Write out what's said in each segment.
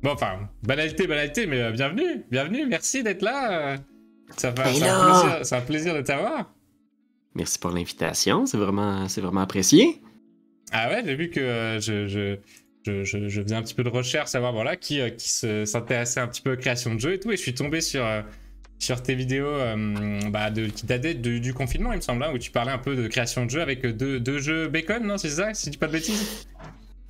Bon, enfin, banalité, mais bienvenue, merci d'être là. Hey là! C'est un plaisir de t'avoir. Merci pour l'invitation, c'est vraiment apprécié. Ah ouais, j'ai vu que je faisais un petit peu de recherche, savoir voilà, s'intéressait un petit peu aux créations de jeux et tout, et je suis tombé sur tes vidéos qui dataient du confinement, il me semble, hein, où tu parlais un peu de création de jeux avec deux jeux bacon, non, c'est ça, si je dis pas de bêtises?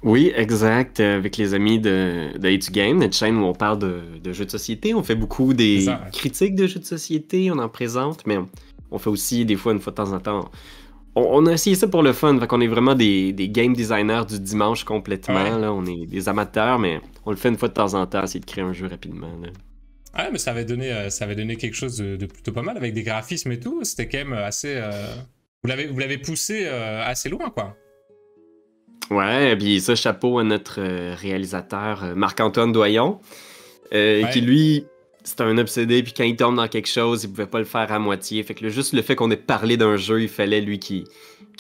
Oui, exact, avec les amis de A2Game, notre chaîne où on parle de jeux de société. On fait beaucoup C'est des ça, ouais. critiques de jeux de société, on en présente, mais on fait aussi des fois, une fois de temps en temps. On a essayé ça pour le fun, fait qu'on est vraiment des game designers du dimanche complètement. Ouais. Là. On est des amateurs, mais on le fait une fois de temps en temps, essayer de créer un jeu rapidement. Là. Ah ouais, mais ça avait donné quelque chose de plutôt pas mal avec des graphismes et tout. C'était quand même assez. Vous l'avez poussé assez loin, quoi. Ouais, et puis ça, chapeau à notre réalisateur Marc-Antoine Doyon, qui Ouais. lui, c'est un obsédé, puis quand il tombe dans quelque chose, il pouvait pas le faire à moitié. Fait que juste le fait qu'on ait parlé d'un jeu, il fallait lui qui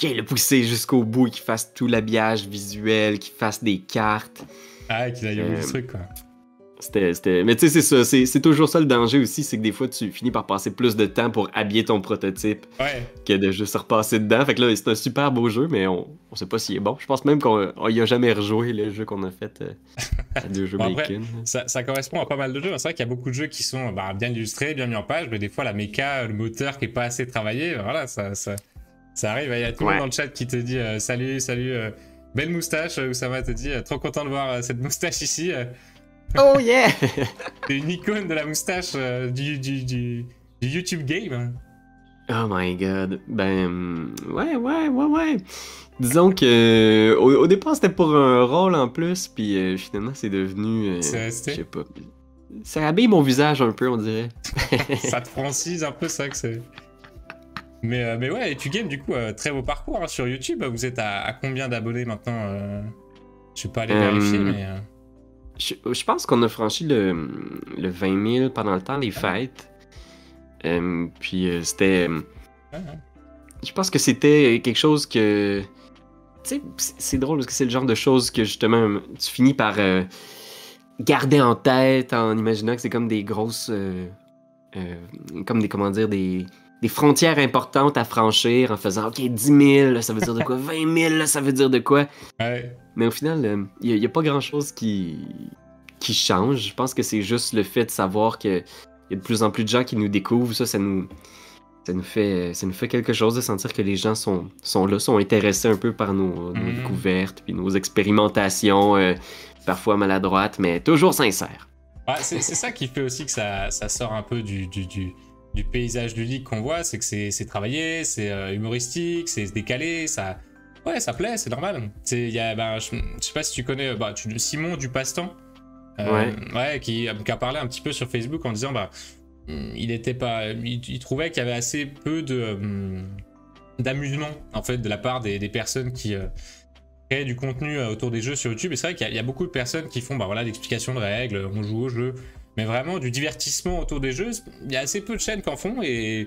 aille le pousser jusqu'au bout, qu'il fasse tout l'habillage visuel, qu'il fasse des cartes. Ah, qu'il aille au bout du Euh, truc, quoi. Mais tu sais, c'est ça, c'est toujours ça le danger aussi, c'est que des fois, tu finis par passer plus de temps pour habiller ton prototype Ouais. que de juste se repasser dedans. Fait que là, c'est un super beau jeu, mais on sait pas s'il est bon. Je pense même qu'on y a jamais rejoué le jeu qu'on a fait à deux jeux Bon, après, bacon. ça correspond à pas mal de jeux. C'est vrai qu'il y a beaucoup de jeux qui sont bien illustrés, bien mis en page, mais des fois, la méca, le moteur qui est pas assez travaillé, voilà, ça arrive. Il y a tout le monde Ouais. dans le chat qui te dit salut, belle moustache, Oussama te dit trop content de voir cette moustache ici. Oh yeah! C'est une icône de la moustache du YouTube game. Oh my god. Ben, ouais. Disons que au départ c'était pour un rôle en plus, puis finalement c'est devenu, C'est je sais resté. pas. Ça habille mon visage un peu, on dirait. Ça te francise un peu, ça que c'est. Mais ouais, et tu games du coup, très beau parcours hein, sur YouTube. Vous êtes à combien d'abonnés maintenant Je suis pas allé vérifier, Euh, mais. je pense qu'on a franchi le 20 000 pendant le temps des fêtes. Puis c'était. Ouais, ouais. Je pense que c'était quelque chose que. Tu sais, c'est drôle parce que c'est le genre de choses que justement tu finis par garder en tête en imaginant que c'est comme des grosses. Euh, comme des, comment dire, des frontières importantes à franchir en faisant OK, 10 000, là, ça veut dire de quoi? 20 000, là, ça veut dire de quoi? Ouais. Mais au final, il n'y a pas grand-chose qui change. Je pense que c'est juste le fait de savoir qu'il y a de plus en plus de gens qui nous découvrent. Ça nous fait quelque chose de sentir que les gens sont là, sont intéressés un peu par nos Mhm. découvertes, puis nos expérimentations, parfois maladroites, mais toujours sincères. Ouais, c'est ça qui fait aussi que ça sort un peu du paysage ludique qu'on voit, c'est que c'est travaillé, c'est humoristique, c'est décalé, ça. Ouais, ça plaît, c'est normal. Il y a, je sais pas si tu connais Simon du Passe-Temps, Ouais. ouais, qui a parlé un petit peu sur Facebook en disant il était pas, il trouvait qu'il y avait assez peu d'amusement en fait de la part des personnes qui créer du contenu autour des jeux sur YouTube. Et c'est vrai qu'il y a beaucoup de personnes qui font voilà, l'explication de règles, on joue au jeu. Mais vraiment, du divertissement autour des jeux, il y a assez peu de chaînes qui en font. Et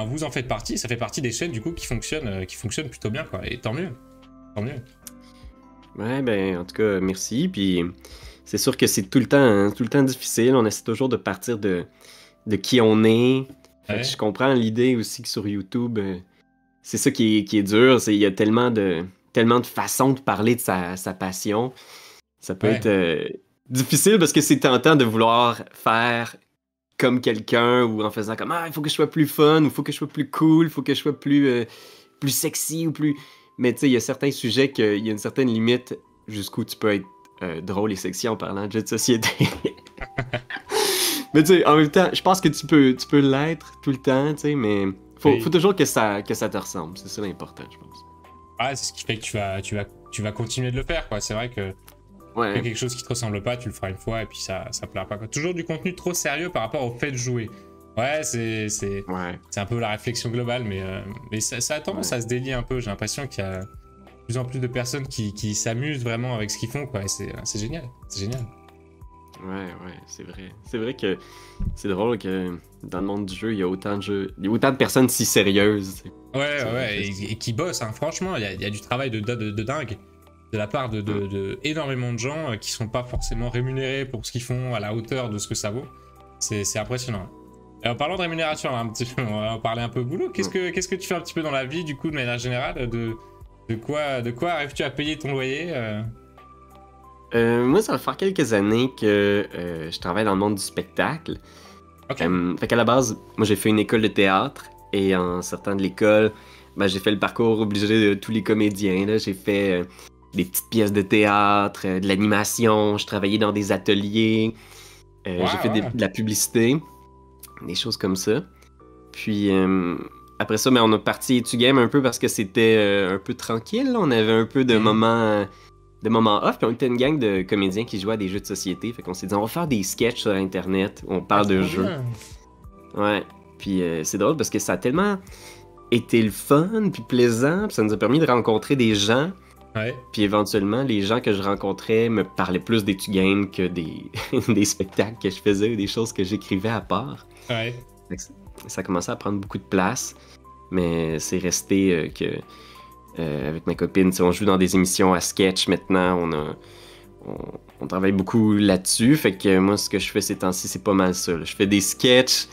vous en faites partie. Ça fait partie des chaînes du coup qui fonctionnent plutôt bien. Quoi. Et tant mieux. Tant mieux. Ouais, ben, en tout cas, merci. Puis c'est sûr que c'est tout le temps, hein, tout le temps difficile. On essaie toujours de partir de qui on est. Fait que je Ouais. comprends l'idée aussi que sur YouTube, c'est ça qui est dur. Il y a tellement de façons de parler de sa passion. Ça peut être Ouais. difficile parce que c'est tentant de vouloir faire comme quelqu'un ou en faisant comme ah, il faut que je sois plus fun, ou il faut que je sois plus cool, il faut que je sois plus sexy ou plus. Mais tu sais, il y a certains sujets qu'il y a une certaine limite jusqu'où tu peux être drôle et sexy en parlant de jeux de société. Mais tu sais, en même temps, je pense que tu peux l'être tout le temps, tu sais, mais faut Oui. toujours que ça te ressemble. C'est ça l'important, je pense. Ouais, c'est ce qui fait que tu vas continuer de le faire. Quoi. C'est vrai que il y a Ouais, quelque chose qui te ressemble pas, tu le feras une fois et puis ça plaira pas. Quoi. Toujours du contenu trop sérieux par rapport au fait de jouer. Ouais, ouais, c'est un peu la réflexion globale, mais ça a tendance ouais. à se délier un peu. J'ai l'impression qu'il y a de plus en plus de personnes qui s'amusent vraiment avec ce qu'ils font, quoi. Et c'est génial, c'est génial. Ouais, c'est vrai. C'est vrai que c'est drôle que dans le monde du jeu, il y a autant de jeux, il y a autant de personnes si sérieuses. Ouais, C'est ouais, vrai que ouais, et qui bossent, hein. Franchement, il y a du travail de dingue. de la part de énormément de gens qui sont pas forcément rémunérés pour ce qu'ils font à la hauteur de ce que ça vaut. C'est impressionnant. Et en parlant de rémunération, un petit peu, on va en parler un peu boulot. Qu'est-ce que tu fais un petit peu dans la vie, du coup, de manière générale, de quoi arrives-tu à payer ton loyer Moi, ça va faire quelques années que je travaille dans le monde du spectacle. Ok. Fait qu'à la base, moi j'ai fait une école de théâtre et en sortant de l'école, ben, j'ai fait le parcours obligé de tous les comédiens. Là. J'ai fait des petites pièces de théâtre, de l'animation, je travaillais dans des ateliers, j'ai fait de la publicité, des choses comme ça. Puis après ça, ben, on a parti Etu-Game un peu parce que c'était un peu tranquille. Là. On avait un peu de moments off, puis on était une gang de comédiens qui jouaient à des jeux de société. Fait qu'on s'est dit, on va faire des sketchs sur Internet où on parle de jeux. Ouais. Puis c'est drôle parce que ça a tellement été le fun, puis plaisant, puis ça nous a permis de rencontrer des gens. Ouais. Puis éventuellement, les gens que je rencontrais me parlaient plus d'Etu-Game que des spectacles que je faisais ou des choses que j'écrivais à part. Ouais. Ça a commencé à prendre beaucoup de place, mais c'est resté que avec ma copine, on joue dans des émissions à sketch maintenant, on travaille beaucoup là-dessus, fait que moi ce que je fais ces temps-ci c'est pas mal ça. Là. Je fais des sketchs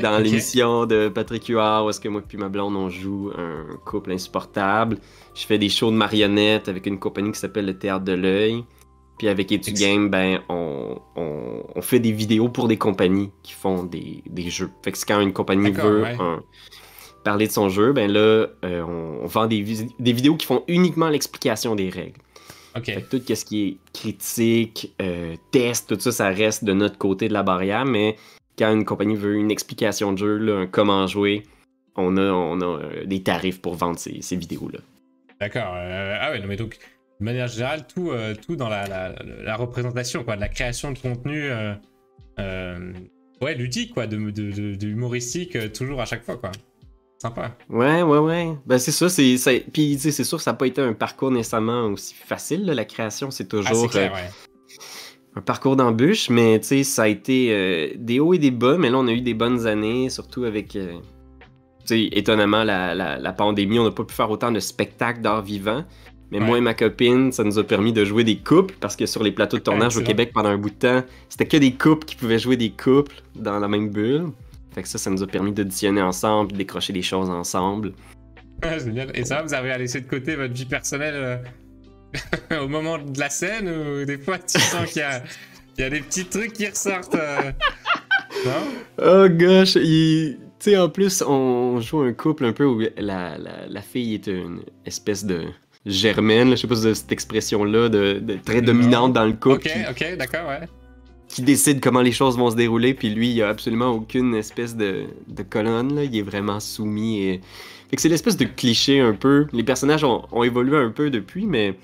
dans l'émission de Patrick Huard où est-ce que moi puis ma blonde on joue un couple insupportable. Je fais des shows de marionnettes avec une compagnie qui s'appelle le Théâtre de l'Œil. Puis avec Etu-Game, ben, on fait des vidéos pour des compagnies qui font des jeux. Fait que c'est quand une compagnie veut parler de son jeu, ben là, on vend des vidéos qui font uniquement l'explication des règles. Okay. Fait que tout ce qui est critique, test, tout ça, ça reste de notre côté de la barrière, mais quand une compagnie veut une explication de jeu, là, un comment jouer, on a des tarifs pour vendre ces vidéos-là. D'accord. Ah ouais, non mais donc... De manière générale, tout dans la représentation, quoi, de la création de contenu ludique, quoi, de humoristique, toujours à chaque fois, quoi. Sympa. Ouais. Ben c'est ça, puis c'est sûr que ça n'a pas été un parcours nécessairement aussi facile, là, la création, c'est toujours clair, un parcours d'embûche, mais tu sais, ça a été des hauts et des bas, mais là on a eu des bonnes années, surtout avec... tu sais, étonnamment, la pandémie, on n'a pas pu faire autant de spectacles d'art vivant. Mais moi et ma copine, ça nous a permis de jouer des couples, parce que sur les plateaux de tournage au Québec, pendant un bout de temps, c'était que des couples qui pouvaient jouer des couples dans la même bulle. Fait que ça nous a permis d'auditionner ensemble, de décrocher des choses ensemble. Génial. Et ça, vous avez laissé de côté votre vie personnelle au moment de la scène, ou des fois tu sens qu'il y a des petits trucs qui ressortent non? Oh gosh, tu sais, en plus, on joue un couple un peu où la fille est une espèce de... germaine, là, je sais pas si c'est cette expression-là, de très dominante dans le couple. Ok, d'accord, ouais. Qui décide comment les choses vont se dérouler, puis lui, il a absolument aucune espèce de colonne, là. Il est vraiment soumis. Et... Fait que c'est l'espèce de cliché un peu. Les personnages ont évolué un peu depuis, mais...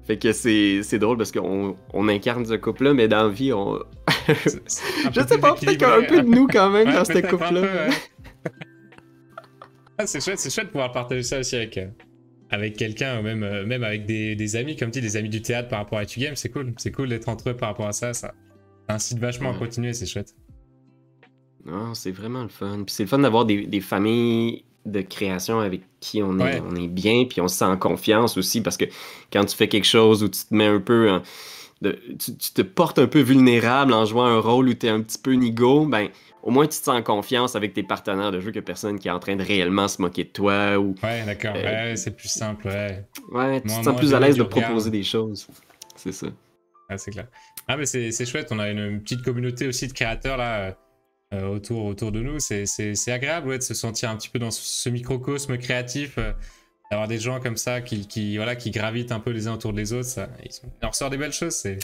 Fait que c'est drôle parce qu'on incarne ce couple-là, mais dans la vie, on... Je sais pas, peut-être un peu de nous quand même dans ce couple-là. C'est chouette de pouvoir partager ça aussi avec quelqu'un, ou même avec des amis, comme tu dis, des amis du théâtre par rapport à Etu-Game, c'est cool d'être entre eux par rapport à ça incite vachement à continuer, c'est chouette. Non, c'est vraiment le fun. Puis c'est le fun d'avoir des familles de création avec qui on est bien, puis on se sent en confiance aussi, parce que quand tu fais quelque chose où tu te mets un peu... tu te portes un peu vulnérable en jouant un rôle où tu es un petit peu nigo, ben au moins tu te sens en confiance avec tes partenaires de jeu que personne qui est en train de réellement se moquer de toi ou... Ouais, d'accord, c'est plus simple, Ouais, tu te sens plus à l'aise de proposer des choses. C'est ça. Ah, c'est clair. Ah, mais c'est chouette, on a une petite communauté aussi de créateurs là autour de nous. C'est agréable de se sentir un petit peu dans ce microcosme créatif, d'avoir des gens comme ça qui gravitent un peu les uns autour des autres. Il en ressort des belles choses, c'est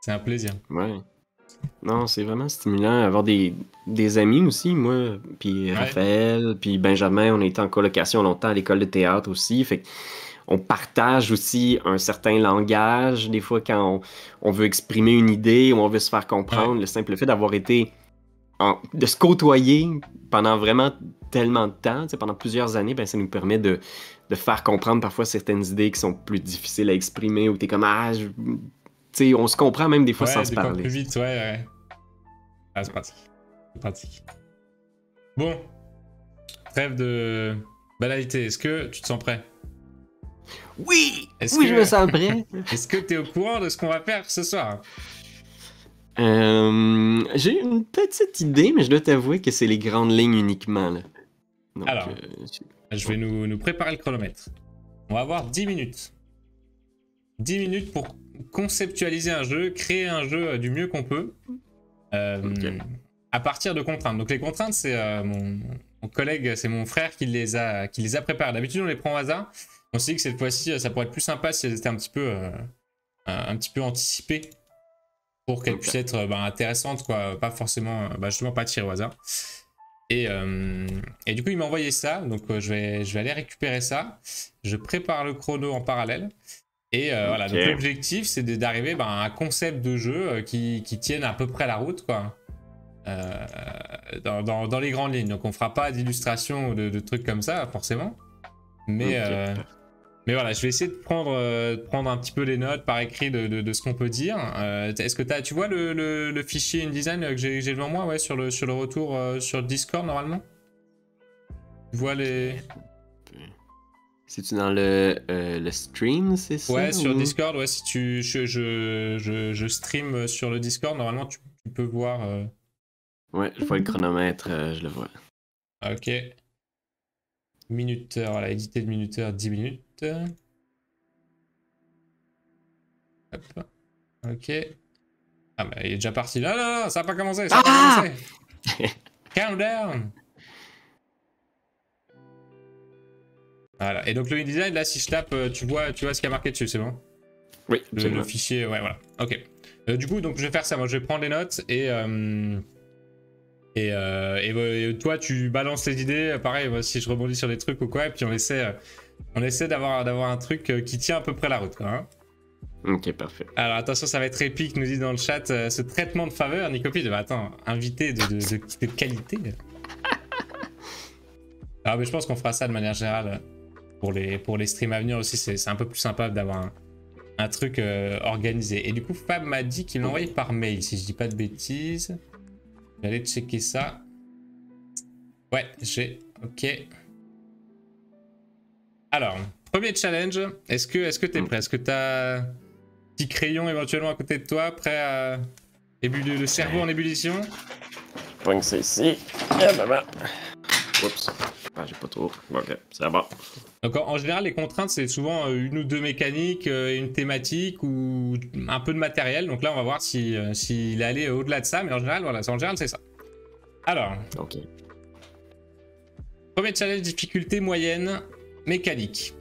un plaisir. Ouais. Non, c'est vraiment stimulant. Avoir des amis aussi, moi, puis Raphaël, puis Benjamin, on a été en colocation longtemps à l'école de théâtre aussi. Fait on partage aussi un certain langage, des fois quand on veut exprimer une idée ou on veut se faire comprendre. Le simple fait d'avoir été... de se côtoyer pendant vraiment tellement de temps, pendant plusieurs années, ben, ça nous permet de faire comprendre parfois certaines idées qui sont plus difficiles à exprimer, où t'es comme on se comprend même des fois sans se parler. Plus vite, ouais. Ah, c'est pratique. Bon, trêve de banalité, est-ce que tu te sens prêt? Oui! Est-ce Oui, que- je me sens prêt. Est-ce que tu es au courant de ce qu'on va faire ce soir? J'ai une petite idée, mais je dois t'avouer que c'est les grandes lignes uniquement. Là. Donc, Alors, je vais nous préparer le chronomètre. On va avoir 10 minutes. 10 minutes pour conceptualiser un jeu, créer un jeu du mieux qu'on peut. À partir de contraintes. Donc les contraintes, c'est mon collègue, c'est mon frère qui les a préparées. D'habitude, on les prend au hasard. On s'est dit que cette fois-ci, ça pourrait être plus sympa si elles étaient un petit peu anticipées pour qu'elles puissent être intéressantes, quoi. Pas forcément, justement pas tirées au hasard. Et du coup, il m'a envoyé ça. Donc je vais aller récupérer ça. Je prépare le chrono en parallèle. Et voilà, donc l'objectif, c'est d'arriver à un concept de jeu qui tienne à peu près la route, quoi. Dans les grandes lignes. Donc on fera pas d'illustration ou de trucs comme ça, forcément. Mais voilà, je vais essayer de prendre un petit peu les notes par écrit de ce qu'on peut dire. Est-ce que tu vois le fichier InDesign que j'ai devant moi, ouais, sur le retour sur le Discord, normalement? Tu vois les... C'est-tu dans le stream, c'est ça? Ouais, sur Discord, ouais, si je stream sur le Discord, normalement tu peux voir... Ouais, je vois le chronomètre, je le vois. Ok. Minuteur, voilà, édité de minuteur, 10 minutes. Hop. Ok. Ah bah il est déjà parti. Non, non, non, ça n'a pas commencé, ça n'a pas commencé. Countdown. Voilà, et donc le InDesign, là, si je tape, tu vois ce qu'il y a marqué dessus, c'est bon? Oui, le fichier, ouais, voilà. Ok. Du coup, donc je vais faire ça, moi je vais prendre les notes et toi, tu balances les idées. Pareil, moi, si je rebondis sur des trucs ou quoi, et puis on essaie d'avoir un truc qui tient à peu près la route, quoi. Hein. Ok, parfait. Alors attention, ça va être épique, nous dit dans le chat, ce traitement de faveur, Nicopie, attends, invité de qualité. Alors, mais je pense qu'on fera ça de manière générale pour les streams à venir aussi. C'est un peu plus sympa d'avoir un truc organisé. Et du coup, Fab m'a dit qu'il l'envoyait par mail, si je dis pas de bêtises. J'allais checker ça. Ouais, j'ai... Ok. Alors, premier challenge. Est-ce que t'es prêt? Est-ce que t'as un petit crayon éventuellement à côté de toi, prêt à... Le cerveau en ébullition? Pogne ça ici. Et ben. Oups. Ah, j'ai pas trop. Ok, c'est bon. Donc en général, les contraintes, c'est souvent une ou deux mécaniques, une thématique ou un peu de matériel. Donc là, on va voir s'il est allé au-delà de ça. Mais en général, voilà, c'est ça. Alors, premier challenge, difficulté moyenne, mécanique.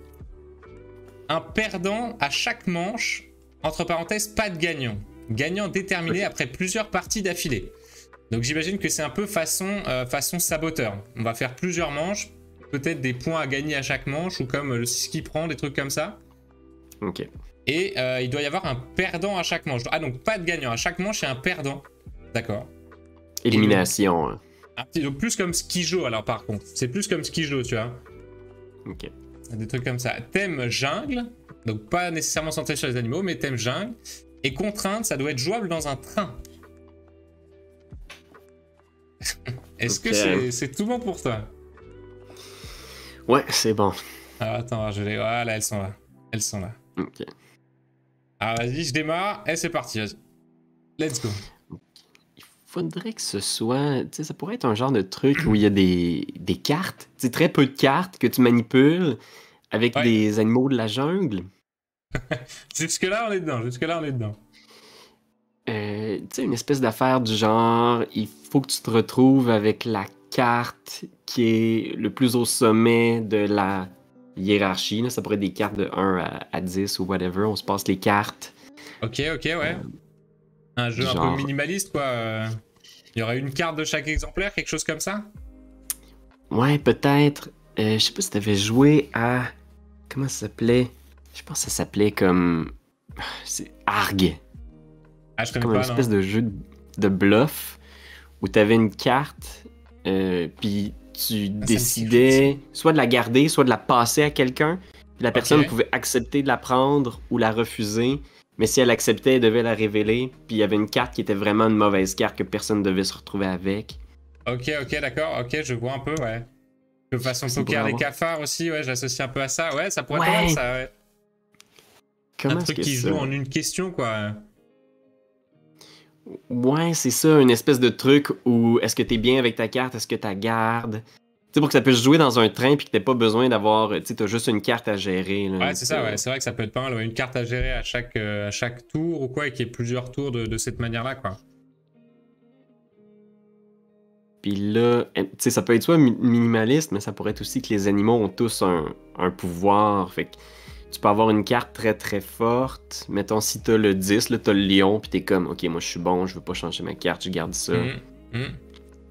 Un perdant à chaque manche, entre parenthèses, pas de gagnant. Gagnant déterminé après plusieurs parties d'affilée. Donc j'imagine que c'est un peu façon saboteur. On va faire plusieurs manches, peut-être des points à gagner à chaque manche, ou comme le ski prend, des trucs comme ça. Ok. Et il doit y avoir un perdant à chaque manche. Ah donc pas de gagnant, à chaque manche il y a un perdant. D'accord. Élimination. Donc plus comme Skijo alors par contre. C'est plus comme Skijo, tu vois. Ok. Des trucs comme ça. Thème jungle, donc pas nécessairement centré sur les animaux, mais thème jungle. Et contrainte, ça doit être jouable dans un train. Est-ce que c'est tout bon pour toi? Ouais, c'est bon. Alors attends, je vais... Voilà, elles sont là. Elles sont là. Ok. Alors vas-y, je démarre. Et c'est parti, vas-y. Let's go. Il faudrait que ce soit... Tu sais, ça pourrait être un genre de truc où il y a des cartes. Tu sais, très peu de cartes que tu manipules avec des animaux de la jungle. Jusque-là, on est dedans. Jusque-là, on est dedans. Tu sais, une espèce d'affaire du genre, il faut que tu te retrouves avec la carte qui est le plus au sommet de la hiérarchie. Là. Ça pourrait être des cartes de 1 à 10 ou whatever. On se passe les cartes. Ok, ouais. Un jeu genre... un peu minimaliste, quoi. Il y aurait une carte de chaque exemplaire, quelque chose comme ça? Ouais, peut-être. Je sais pas si t'avais joué à... Comment ça s'appelait? Je pense que ça s'appelait comme... C'est Arg. Ah, je connais comme pas, une espèce de jeu de bluff où tu avais une carte, puis tu décidais soit de la garder, soit de la passer à quelqu'un. Puis la personne pouvait accepter de la prendre ou la refuser. Mais si elle acceptait, elle devait la révéler. Puis il y avait une carte qui était vraiment une mauvaise carte que personne ne devait se retrouver avec. Ok, d'accord. Ok, je vois un peu, ouais. De façon poker, les cafards aussi, ouais, j'associe un peu à ça. Ouais, ça pourrait être pas mal, ça, ouais. Un Comment est-ce truc que qui se ça... joue en une question, quoi. Ouais, c'est ça, une espèce de truc où est-ce que t'es bien avec ta carte, est-ce que t'as garde? Tu sais, pour que ça puisse jouer dans un train puis que t'aies pas besoin d'avoir... Tu sais, t'as juste une carte à gérer, là. Ouais, c'est ça, ouais. C'est vrai que ça peut être pas mal. Ouais. Une carte à gérer à chaque tour ou quoi, et qu'il y ait plusieurs tours de cette manière-là, quoi. Puis là, tu sais, ça peut être soit minimaliste, mais ça pourrait être aussi que les animaux ont tous un pouvoir. Fait que tu peux avoir une carte très très forte. Mettons, si t'as le 10, là, t'as le lion, puis t'es comme, ok, moi je suis bon, je veux pas changer ma carte, je garde ça.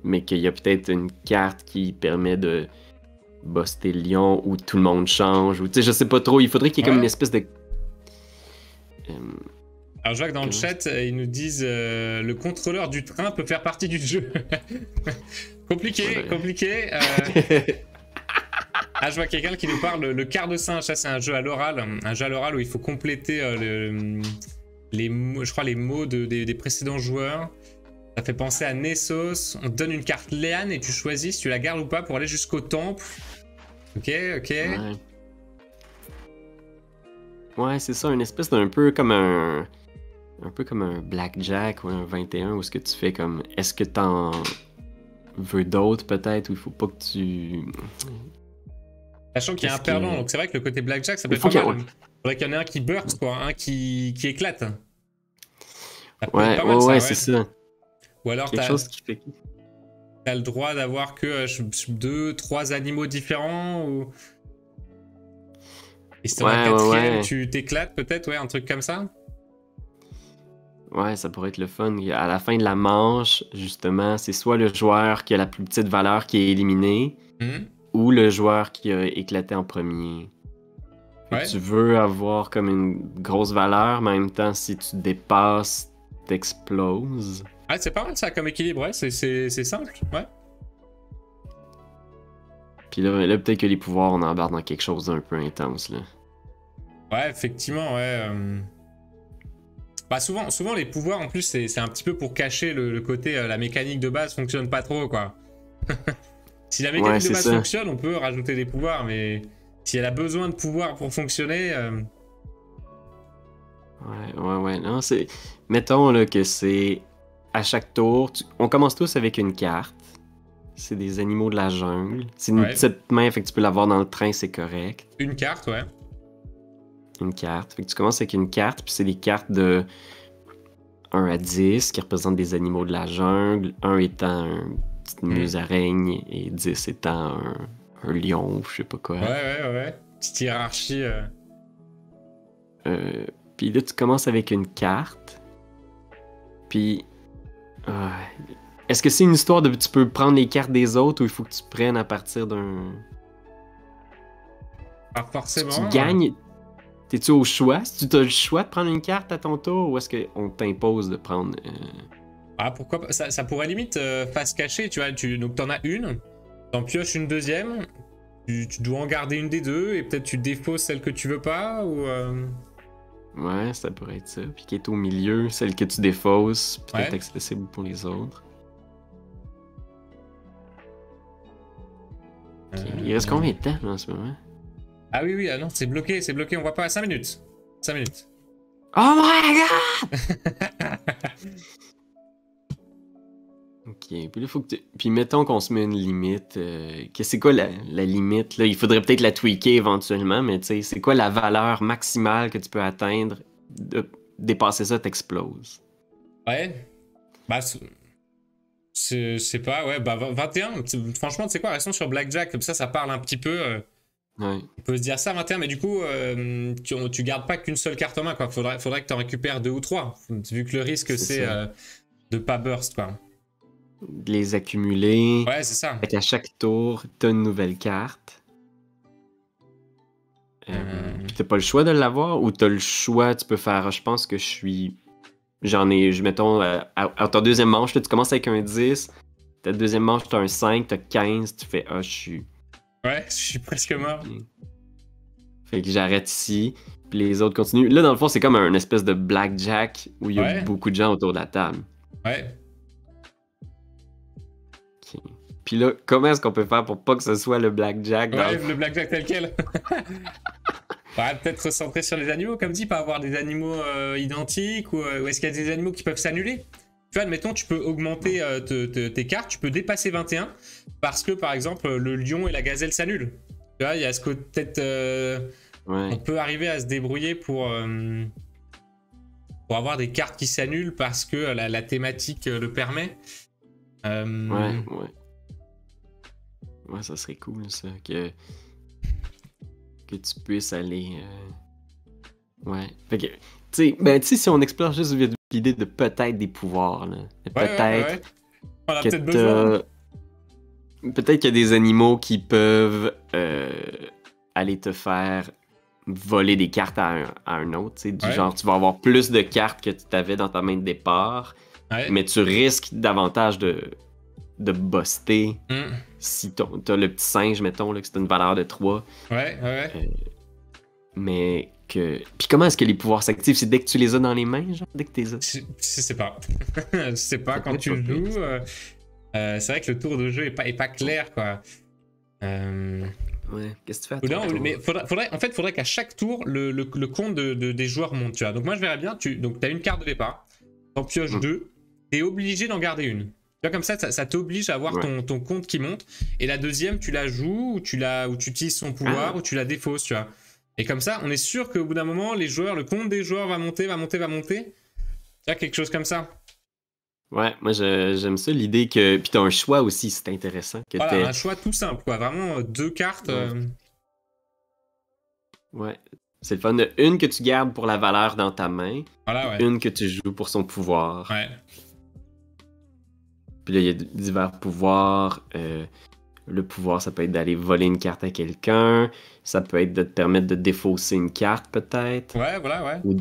Mais qu'il y a peut-être une carte qui permet de buster le lion, ou tout le monde change, ou tu sais, je sais pas trop. Il faudrait qu'il y ait comme une espèce de. Alors je vois que dans le chat, ils nous disent le contrôleur du train peut faire partie du jeu. Compliqué. Ah, je vois quelqu'un qui nous parle le quart de singe. Ça, c'est un jeu à l'oral. Un jeu à l'oral où il faut compléter les mots des précédents joueurs. Ça fait penser à Nessos. On te donne une carte Léane et tu choisis si tu la gardes ou pas pour aller jusqu'au temple. Ok. Ouais, c'est ça, une espèce d'un peu comme un peu comme un blackjack ou un 21 où ce que tu fais comme est-ce que t'en veux d'autres peut-être ou il faut pas que tu Sachant qu'il y a un perdant, donc c'est vrai que le côté blackjack ça peut être pas mal. Faudrait qu'il y en ait un qui burst, quoi, un qui éclate. Ça peut être pas mal, ouais, c'est ça. Ou alors quelque chose qui fait t'as le droit d'avoir que 2-3 animaux différents ou et si t'en as un quatrième, tu t'éclates peut-être, un truc comme ça. Ouais, ça pourrait être le fun. À la fin de la manche, justement, c'est soit le joueur qui a la plus petite valeur qui est éliminé, ou le joueur qui a éclaté en premier. Tu veux avoir comme une grosse valeur, mais en même temps, si tu dépasses, t'exploses. Ah, c'est pas mal ça comme équilibre, c'est simple, Puis là peut-être que les pouvoirs, on embarque dans quelque chose d'un peu intense, là. Ouais, effectivement, Bah souvent les pouvoirs en plus c'est un petit peu pour cacher le côté la mécanique de base fonctionne pas trop, quoi. Si la mécanique de base fonctionne, on peut rajouter des pouvoirs, mais si elle a besoin de pouvoirs pour fonctionner. Ouais. Non, c'est. Mettons là, que c'est. À chaque tour, on commence tous avec une carte. C'est des animaux de la jungle. C'est une petite main, fait que tu peux l'avoir dans le train, c'est correct. Une carte, Une carte. Fait que tu commences avec une carte, puis c'est des cartes de 1 à 10 qui représentent des animaux de la jungle. 1 étant une petite musaraigne et 10 étant un lion ou je sais pas quoi. Ouais. Petite hiérarchie. Puis là, tu commences avec une carte. Puis. Est-ce que c'est une histoire de tu peux prendre les cartes des autres ou il faut que tu prennes à partir d'un. Pas forcément. Si tu gagnes. T'es-tu au choix? Si tu as le choix de prendre une carte à ton tour ou est-ce qu'on t'impose de prendre. Ah, pourquoi pas? Ça pourrait limite face cachée, tu vois. Donc t'en as une, t'en pioches une deuxième, tu dois en garder une des deux et peut-être tu défausses celle que tu veux pas ou. Ouais, ça pourrait être ça. Puis qui est au milieu, celle que tu défausses, peut-être accessible pour les autres. Il reste combien de temps là, en ce moment? Ah oui, non, c'est bloqué, on voit pas. 5 minutes. 5 minutes. Oh my god! Ok, puis là, faut que tu... Puis mettons qu'on se met une limite. C'est quoi la limite, là? Il faudrait peut-être la tweaker éventuellement, mais tu sais, c'est quoi la valeur maximale que tu peux atteindre? De dépasser ça, t'exploses. Ouais. Bah, c'est pas, 21. Franchement, tu sais quoi, restons sur Blackjack, comme ça parle un petit peu. Ouais. On peut se dire ça, 21, mais du coup, tu gardes pas qu'une seule carte en main, quoi. Faudrait que tu en récupères 2 ou 3, vu que le risque, c'est de pas burst, quoi. De les accumuler. Ouais, c'est ça. Fait qu'à chaque tour, t'as une nouvelle carte. T'as pas le choix de l'avoir ou t'as le choix, tu peux faire, je pense que mettons, à ton deuxième manche, là, tu commences avec un 10, ta deuxième manche, t'as un 5, t'as 15, tu fais, je suis... Ouais, je suis presque mort. Fait que j'arrête ici, puis les autres continuent. Là, dans le fond, c'est comme un espèce de blackjack où il y a beaucoup de gens autour de la table. Ouais. Okay. Puis là, comment est-ce qu'on peut faire pour pas que ce soit le blackjack? Le blackjack tel quel. Ouais, peut-être recentrer sur les animaux, comme dit, pas avoir des animaux identiques, ou est-ce qu'il y a des animaux qui peuvent s'annuler? Tu vois, admettons, tu peux augmenter tes cartes, tu peux dépasser 21, parce que, par exemple, le lion et la gazelle s'annulent. Tu vois, il y a ce côté, peut-être... Ouais. on peut arriver à se débrouiller pour avoir des cartes qui s'annulent parce que la thématique le permet. Ouais. Ouais, ça serait cool, ça. Que tu puisses aller. Ouais. Fait que, tu sais, si on explore juste l'idée de peut-être des pouvoirs, là. Peut-être On a que peut-être besoin. peut-être qu'il y a des animaux qui peuvent aller te faire voler des cartes à un autre, tu sais, du genre, tu vas avoir plus de cartes que tu avais dans ta main de départ, mais tu risques davantage de buster si t'as le petit singe, mettons, là, que c'est une valeur de 3. Mais que... Puis comment est-ce que les pouvoirs s'activent? C'est dès que tu les as dans les mains, genre? Dès que tu les as? Je sais pas. Je sais pas, quand tu joues... c'est vrai que le tour de jeu est pas clair, quoi. Ouais, qu'est-ce que tu fais à ton tour? Mais faudrait qu'à chaque tour, le compte des joueurs monte, tu vois. Donc moi, je verrais bien, donc t'as une carte de départ, t'en pioches 2, t'es obligé d'en garder une. Tu vois, comme ça t'oblige à avoir ton compte qui monte, et la deuxième, tu la joues, ou tu utilises son pouvoir, ou tu la défausses, tu vois. Et comme ça, on est sûr qu'au bout d'un moment, le compte des joueurs va monter. Tu vois, quelque chose comme ça. Ouais, moi j'aime ça, l'idée que... Puis t'as un choix aussi, c'est intéressant. Que voilà, un choix tout simple, quoi. Vraiment 2 cartes. Ouais, c'est le fun. Une que tu gardes pour la valeur dans ta main, une que tu joues pour son pouvoir. Ouais. Puis là, il y a divers pouvoirs. Le pouvoir, ça peut être d'aller voler une carte à quelqu'un. Ça peut être de te permettre de défausser une carte, peut-être. Ouais, voilà, ouais. Ou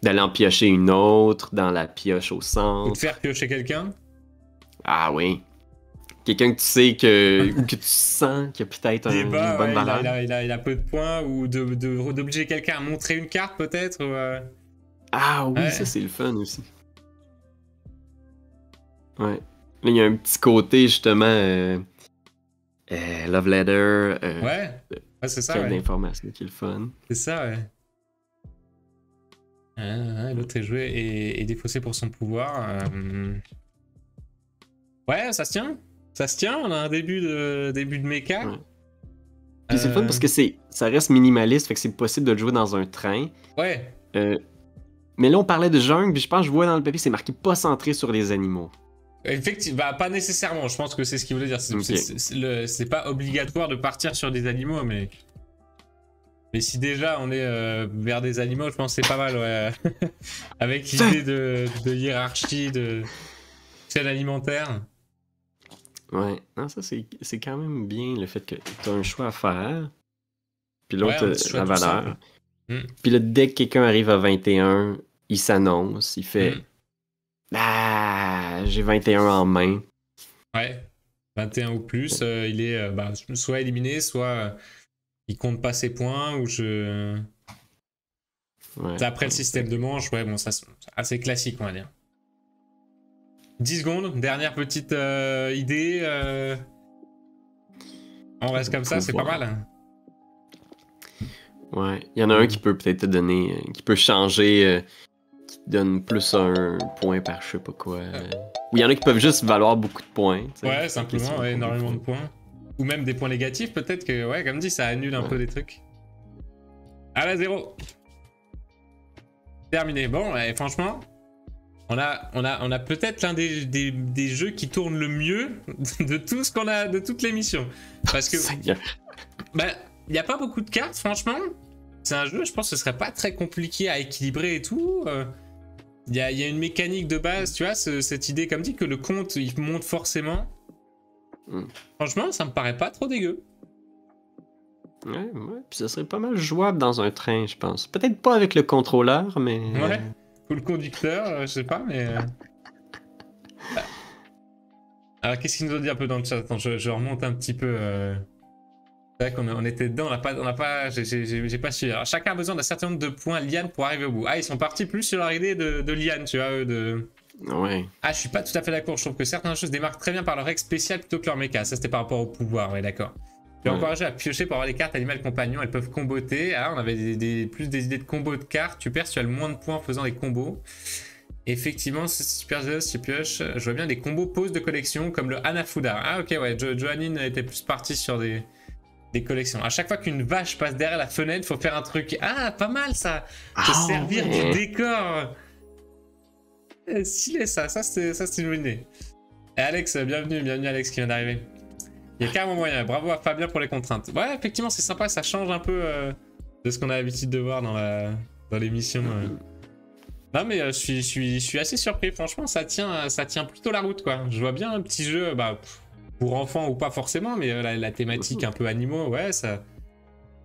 d'aller en piocher une autre dans la pioche au centre. Ou de faire piocher quelqu'un. Ah oui. Quelqu'un que tu sais ou que tu sens qu'il y a peut-être une bonne valeur. Il a peu de points, ou d'obliger quelqu'un à montrer une carte, peut-être. Ah oui, ça c'est le fun aussi. Ouais. Là, il y a un petit côté, justement, love letter. C'est ça, d'information qui est le fun. C'est ça, ouais. L'autre est joué et défaussé pour son pouvoir. Ouais, ça se tient. Ça se tient, on a un début de méca. Ouais. Puis c'est le fun parce que ça reste minimaliste, fait que c'est possible de le jouer dans un train. Ouais. Mais là, on parlait de jungle, puis je pense que je vois dans le papier, c'est marqué pas centré sur les animaux. Effectivement, pas nécessairement, je pense que c'est ce qu'il voulait dire. C'est pas obligatoire de partir sur des animaux, mais si déjà on est vers des animaux, je pense que c'est pas mal, ouais. Avec l'idée de hiérarchie, de chaîne alimentaire. Ouais, non, ça c'est quand même bien le fait que t'as un choix à faire. Puis l'autre, la valeur. Puis là, dès que quelqu'un arrive à 21, il s'annonce, il fait Ah, j'ai 21 en main. Ouais, 21 ou plus, il est soit éliminé, soit il compte pas ses points, ou après le système de manche, bon, ça c'est assez classique, on va dire. 10 secondes, dernière petite idée. On reste comme ça, c'est pas mal. Ouais, il y en a un qui peut peut-être te donner, qui peut changer, qui te donne plus un point par je sais pas quoi. Ou il y en a qui peuvent juste valoir beaucoup de points. Ouais, simplement, énormément de points. Ou même des points négatifs, peut-être que, comme dit, ça annule un peu des trucs. À la 0. Terminé. Bon, franchement, on a peut-être l'un des jeux qui tourne le mieux de tout ce qu'on a, de toute l'émission. Parce que il n'y a pas beaucoup de cartes, franchement. C'est un jeu, je pense que ce serait pas très compliqué à équilibrer et tout. Il y a une mécanique de base, tu vois, cette idée, comme dit, que le compte, il monte forcément. Franchement, ça me paraît pas trop dégueu. Ouais, puis ça serait pas mal jouable dans un train, je pense. Peut-être pas avec le contrôleur, mais... Ouais, ou le conducteur, je sais pas, mais... Alors, qu'est-ce qu'il nous a dit un peu dans le chat? Attends, je remonte un petit peu... C'est vrai qu'on était dedans, j'ai pas su. Alors, chacun a besoin d'un certain nombre de points liane pour arriver au bout. Ah, ils sont partis plus sur leur idée de liane, tu vois, Ouais. Ah, je suis pas tout à fait d'accord. Je trouve que certaines choses démarquent très bien par leur règle spéciale plutôt que leur méca. Ça, c'était par rapport au pouvoir, ouais, d'accord. Tu es encouragé à piocher pour avoir les cartes animales compagnons. Elles peuvent comboter. Ah, on avait plus des idées de combos de cartes. Tu perds, tu as le moins de points en faisant des combos. Effectivement, c'est super jeu, si tu pioches. Je vois bien des combos poses de collection comme le Hanafuda. Ah, ok, ouais. Johanine était plus partie sur des collections. À chaque fois qu'une vache passe derrière la fenêtre, faut faire un truc. Ah, pas mal ça. Se servir du décor. Stylé ça. Ça, c'est une bonne idée. Et Alex, bienvenue Alex qui vient d'arriver. Il y a carrément moyen. Bravo à Fabien pour les contraintes. Ouais, effectivement, c'est sympa. Ça change un peu de ce qu'on a l'habitude de voir dans l'émission. Non, mais je suis assez surpris. Franchement, ça tient plutôt la route, quoi. Je vois bien un petit jeu, pour enfants ou pas forcément, mais la thématique un peu animaux, ouais, ça...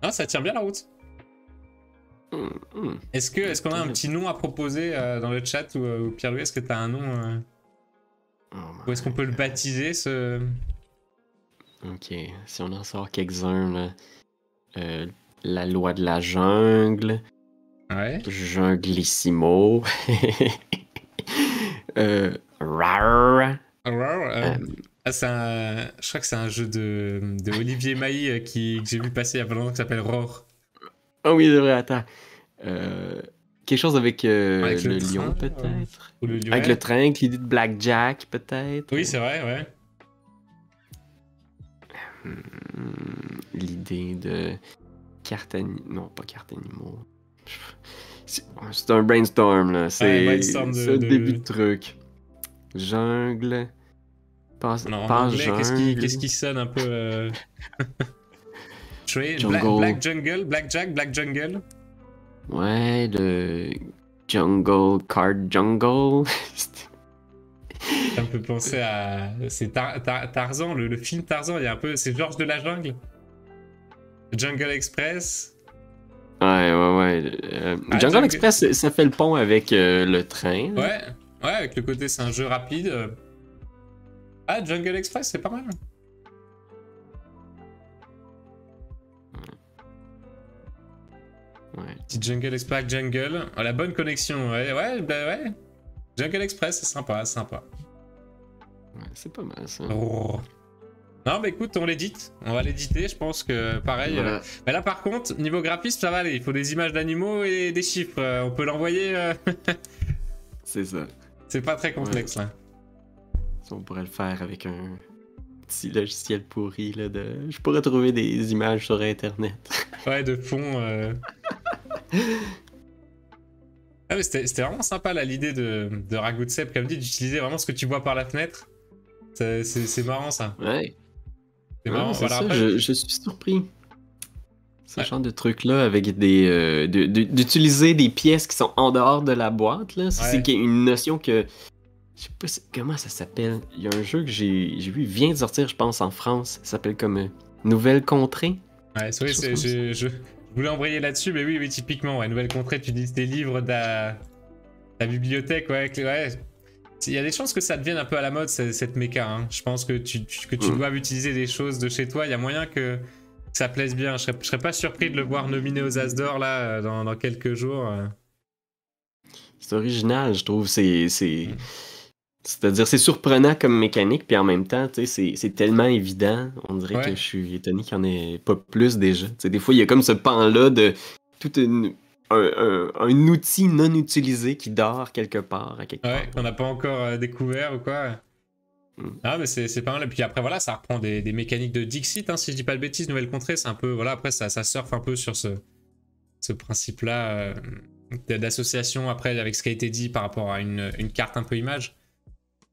Non, ça tient bien la route. Est-ce qu'on a un petit nom à proposer dans le chat ou Pierre-Louis, est-ce que tu as un nom ou est-ce qu'on peut le baptiser, ce... Ok, si on en sort quelques-uns, là. La loi de la jungle. Ouais. Junglissimo. Rar. Je crois que c'est un jeu de Olivier Mailly que j'ai vu passer il y a pas longtemps qui s'appelle Roar. Oh oui, c'est vrai, attends. Quelque chose avec, avec le train, lion, peut-être? Ou le lion, Avec ouais. le train, avec l'idée de Blackjack, peut-être? Oui, c'est vrai, ouais. L'idée de carte animaux. Non, pas carte animaux. C'est un brainstorm, là. C'est le début de truc. Jungle. Pas anglais, jungle. qu'est-ce qui sonne un peu... Jungle. Black Jungle, Blackjack, Black Jungle. Ouais, le Jungle, Card Jungle. Ça me fait penser à... C'est Tarzan, le film Tarzan, il y a un peu... C'est Georges de la Jungle. Jungle Express. Ouais. Jungle Express, ça fait le pont avec le train. Ouais, avec le côté c'est un jeu rapide. Ah, Jungle Express, c'est pas mal. Ouais. Petit Jungle Express, Jungle. Oh, la bonne connexion, ouais. Jungle Express, c'est sympa. Ouais, c'est pas mal ça. Oh. Non, bah écoute, on l'édite. On va l'éditer, je pense que pareil. Voilà. Mais là, par contre, niveau graphisme, ça va aller. Il faut des images d'animaux et des chiffres. On peut l'envoyer. C'est ça. C'est pas très complexe, là. Ça, on pourrait le faire avec un petit logiciel pourri, là, de... Je pourrais trouver des images sur Internet. Ouais, de fond. Ah, mais c'était vraiment sympa, là, l'idée de Ragout Sep, comme dit, d'utiliser vraiment ce que tu vois par la fenêtre. C'est marrant, ça. Ouais. C'est marrant. C'est Voilà, ça, après... je suis surpris. Ce genre de truc-là, avec des d'utiliser des pièces qui sont en dehors de la boîte, là. C'est une notion que... Je sais pas comment ça s'appelle. Il y a un jeu que j'ai vu, il vient de sortir, je pense, en France. Ça s'appelle comme Nouvelle Contrée. Ouais, c'est vrai, je voulais embrayer là-dessus, mais oui, typiquement, ouais, Nouvelle Contrée, tu dis des livres de ta bibliothèque, ouais. Il y a des chances que ça devienne un peu à la mode, cette méca. Hein. Je pense que tu dois utiliser des choses de chez toi. Il y a moyen que ça plaise bien. Je serais pas surpris de le voir nominé aux As d'Or là, dans quelques jours. C'est original, je trouve. C'est-à-dire, c'est surprenant comme mécanique, puis en même temps, c'est tellement évident. On dirait que je suis étonné qu'il n'y en ait pas plus déjà. T'sais, des fois, il y a comme ce pan-là de tout un outil non utilisé qui dort quelque part. Ouais, qu'on n'a pas encore découvert ou quoi. Ah, mais c'est pas mal. Et puis après, voilà, ça reprend des mécaniques de Dixit, hein, si je dis pas de bêtises. Nouvelle Contrée, c'est un peu. Voilà, après, ça surfe un peu sur ce principe-là d'association, après, avec ce qui a été dit par rapport à une carte un peu image.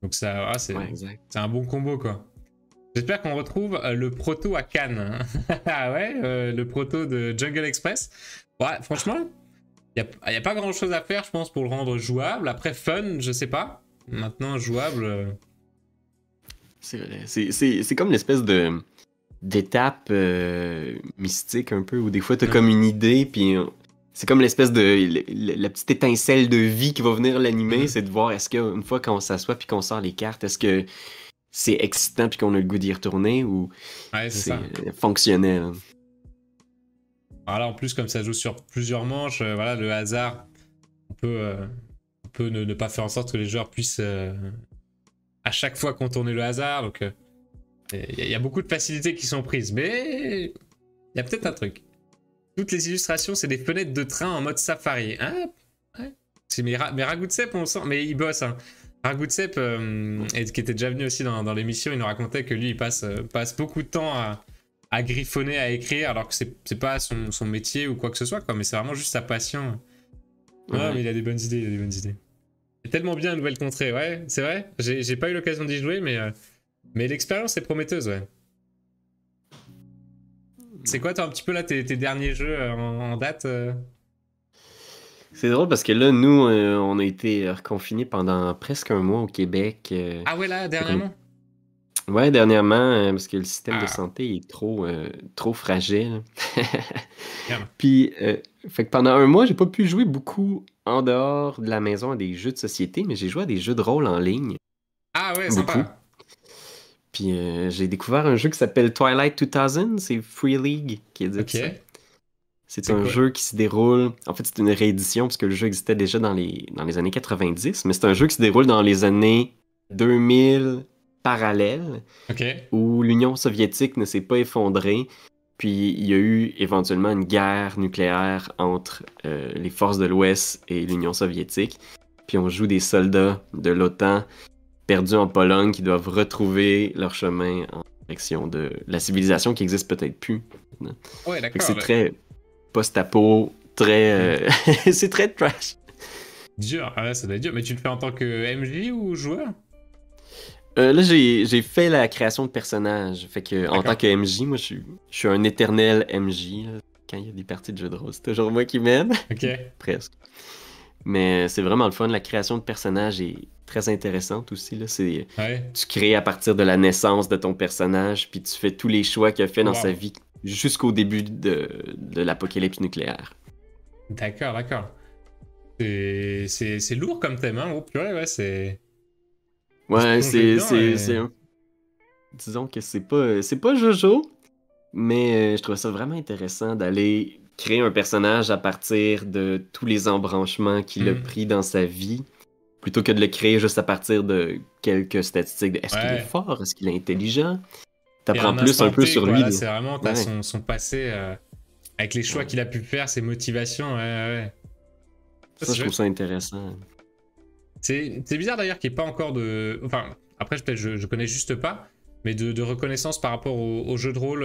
Donc ça, c'est un bon combo, quoi. J'espère qu'on retrouve le proto à Cannes. Ah ouais, le proto de Jungle Express. Ouais, franchement, il n'y a pas grand-chose à faire, je pense, pour le rendre jouable. Après, fun, je sais pas. Maintenant, jouable... C'est vrai. C'est comme une espèce d'étape mystique, un peu, où des fois, t'as comme une idée, puis... C'est comme l'espèce de... La petite étincelle de vie qui va venir l'animer, c'est de voir est-ce qu'une fois qu'on s'assoit puis qu'on sort les cartes, est-ce que c'est excitant puis qu'on a le goût d'y retourner ou c'est fonctionnel. Voilà, en plus, comme ça joue sur plusieurs manches, voilà, le hasard, on peut ne pas faire en sorte que les joueurs puissent à chaque fois contourner le hasard. Donc, il Il y a beaucoup de facilités qui sont prises, mais il y a peut-être un truc. Toutes les illustrations, c'est des fenêtres de train en mode safari. Hein? Ouais. Mais Ragoutsep, on sent... Mais il bosse, hein. Ragoutsep, qui était déjà venu aussi dans l'émission, il nous racontait que lui, il passe beaucoup de temps à griffonner, à écrire, alors que c'est pas son métier ou quoi que ce soit, quoi, mais c'est vraiment juste sa passion. Ouais, mais il a des bonnes idées, C'est tellement bien, Nouvelle Contrée, ouais, c'est vrai. J'ai pas eu l'occasion d'y jouer, mais l'expérience est prometteuse, ouais. C'est quoi, toi, un petit peu, là, tes derniers jeux en date C'est drôle parce que là, nous, on a été reconfinés pendant presque un mois au Québec. Ah ouais, là, dernièrement? Ouais, dernièrement, parce que le système de santé est trop fragile. Puis, fait que pendant un mois, j'ai pas pu jouer beaucoup en dehors de la maison à des jeux de société, mais j'ai joué à des jeux de rôle en ligne. Ah ouais, beaucoup. sympa. Puis j'ai découvert un jeu qui s'appelle Twilight 2000, c'est Free League qui édite ça. C'est un jeu qui se déroule... En fait, c'est une réédition, parce que le jeu existait déjà dans les années 90, mais c'est un jeu qui se déroule dans les années 2000 parallèles, où l'Union soviétique ne s'est pas effondrée, puis il y a eu éventuellement une guerre nucléaire entre les forces de l'Ouest et l'Union soviétique. Puis on joue des soldats de l'OTAN perdus en Pologne qui doivent retrouver leur chemin en direction de la civilisation qui existe peut-être plus. Ouais, d'accord. C'est très post-apo, très... c'est très trash. Dur, ah ouais, ça doit être dur. Mais tu le fais en tant que MJ ou joueur? Là, j'ai fait la création de personnages. Fait que en tant que MJ, moi, je suis un éternel MJ. Là. Quand il y a des parties de jeux de rôle, c'est toujours moi qui mène. Presque. Mais c'est vraiment le fun. La création de personnages est très intéressante aussi. Là. Tu crées à partir de la naissance de ton personnage, puis tu fais tous les choix qu'il a fait dans sa vie jusqu'au début de l'apocalypse nucléaire. D'accord. C'est lourd comme thème, hein? Oh purée, ouais, c'est... Ouais, disons que c'est pas Jojo, mais je trouve ça vraiment intéressant d'aller créer un personnage à partir de tous les embranchements qu'il a pris dans sa vie, plutôt que de le créer juste à partir de quelques statistiques. Est-ce qu'il est fort? Est-ce qu'il est intelligent? T'apprends plus un peu sur lui. Là, c'est vraiment son passé avec les choix qu'il a pu faire, ses motivations. Ouais. Ça, je trouve ça intéressant. C'est bizarre d'ailleurs qu'il n'y ait pas encore de... Enfin, après, peut-être je connais juste pas, mais de reconnaissance par rapport au jeu de rôle,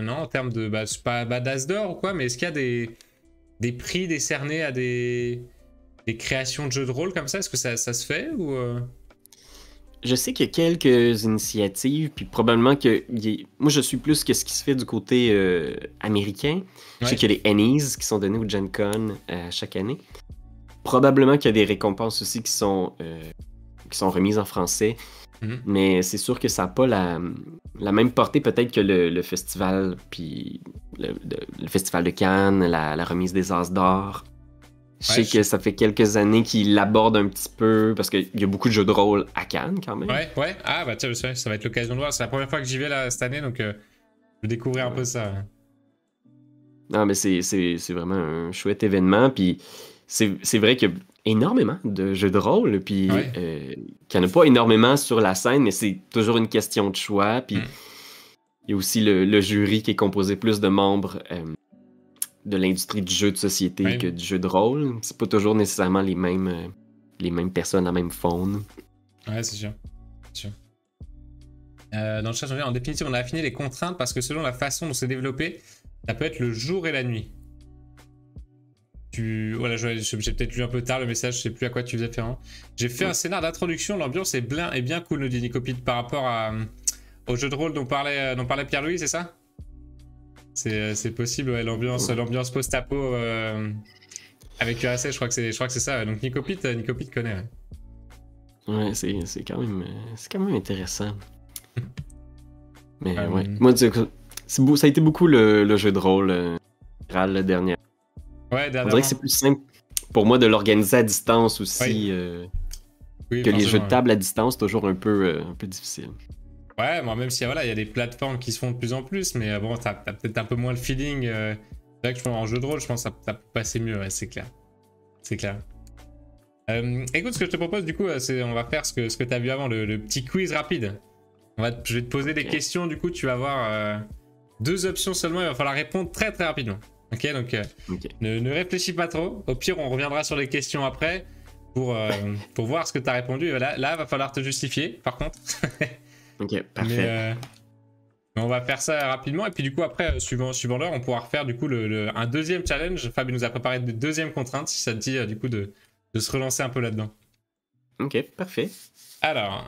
non, en termes de... c'est pas d'As d'or ou quoi, mais est-ce qu'il y a des prix décernés à des créations de jeux de rôle comme ça? Est-ce que ça se fait ou Je sais qu'il y a quelques initiatives, puis probablement que... Moi, je suis plus que ce qui se fait du côté américain. Je sais qu'il y a les Ennies qui sont donnés au Gen Con chaque année. Probablement qu'il y a des récompenses aussi qui sont remises en français. Mais c'est sûr que ça n'a pas la même portée peut-être que le festival, puis le festival de Cannes, la remise des As d'or. Je sais que ça fait quelques années qu'il l'aborde un petit peu, parce qu'il y a beaucoup de jeux de rôle à Cannes quand même. Ouais. Ah bah tiens, ça va être l'occasion de voir. C'est la première fois que j'y vais là cette année, donc je vais découvrir un peu ça. Non, mais c'est vraiment un chouette événement, puis c'est vrai qu'il y a énormément de jeux de rôle, puis qu'il n'y en a pas énormément sur la scène, mais c'est toujours une question de choix, puis il y a aussi le jury qui est composé plus de membres de l'industrie du jeu de société que du jeu de rôle. C'est pas toujours nécessairement les mêmes personnes, la même faune. Ouais, c'est sûr. Dans le chat, en définitive, on a affiné les contraintes parce que selon la façon dont c'est développé, ça peut être le jour et la nuit. Voilà, j'ai peut-être lu un peu tard le message, je sais plus à quoi tu faisais référence. J'ai fait un scénar d'introduction, l'ambiance est bien cool, nous dit Nicopide, par rapport au jeu de rôle dont parlait Pierre-Louis, c'est ça? C'est possible, ouais, l'ambiance post-apo avec URSS, je crois que c'est ça. Ouais. Donc Nicopide connaît. Ouais, c'est quand même intéressant. Mais ouais, moi, ça a été beaucoup le jeu de rôle le dernier. Ouais, on dirait que c'est plus simple pour moi de l'organiser à distance aussi que les jeux de table à distance, c'est toujours un peu difficile. Ouais, moi même si voilà, il y a des plateformes qui se font de plus en plus, mais bon, t'as peut-être un peu moins le feeling. C'est vrai que je pense en jeu de rôle, je pense que ça peut passer mieux, ouais, c'est clair. Écoute, ce que je te propose du coup, c'est on va faire ce que t'as vu avant, le petit quiz rapide. Je vais te poser des questions, du coup, tu vas avoir 2 options seulement, il va falloir répondre très très rapidement. Ok, donc ne réfléchis pas trop. Au pire, on reviendra sur les questions après pour voir ce que tu as répondu. Et là, va falloir te justifier, par contre. Ok, parfait. Mais on va faire ça rapidement. Et puis, du coup, après, suivant l'heure, on pourra refaire du coup un deuxième challenge. Fab nous a préparé de deuxième contrainte, si ça te dit, du coup, de se relancer un peu là-dedans. Ok, parfait. Alors,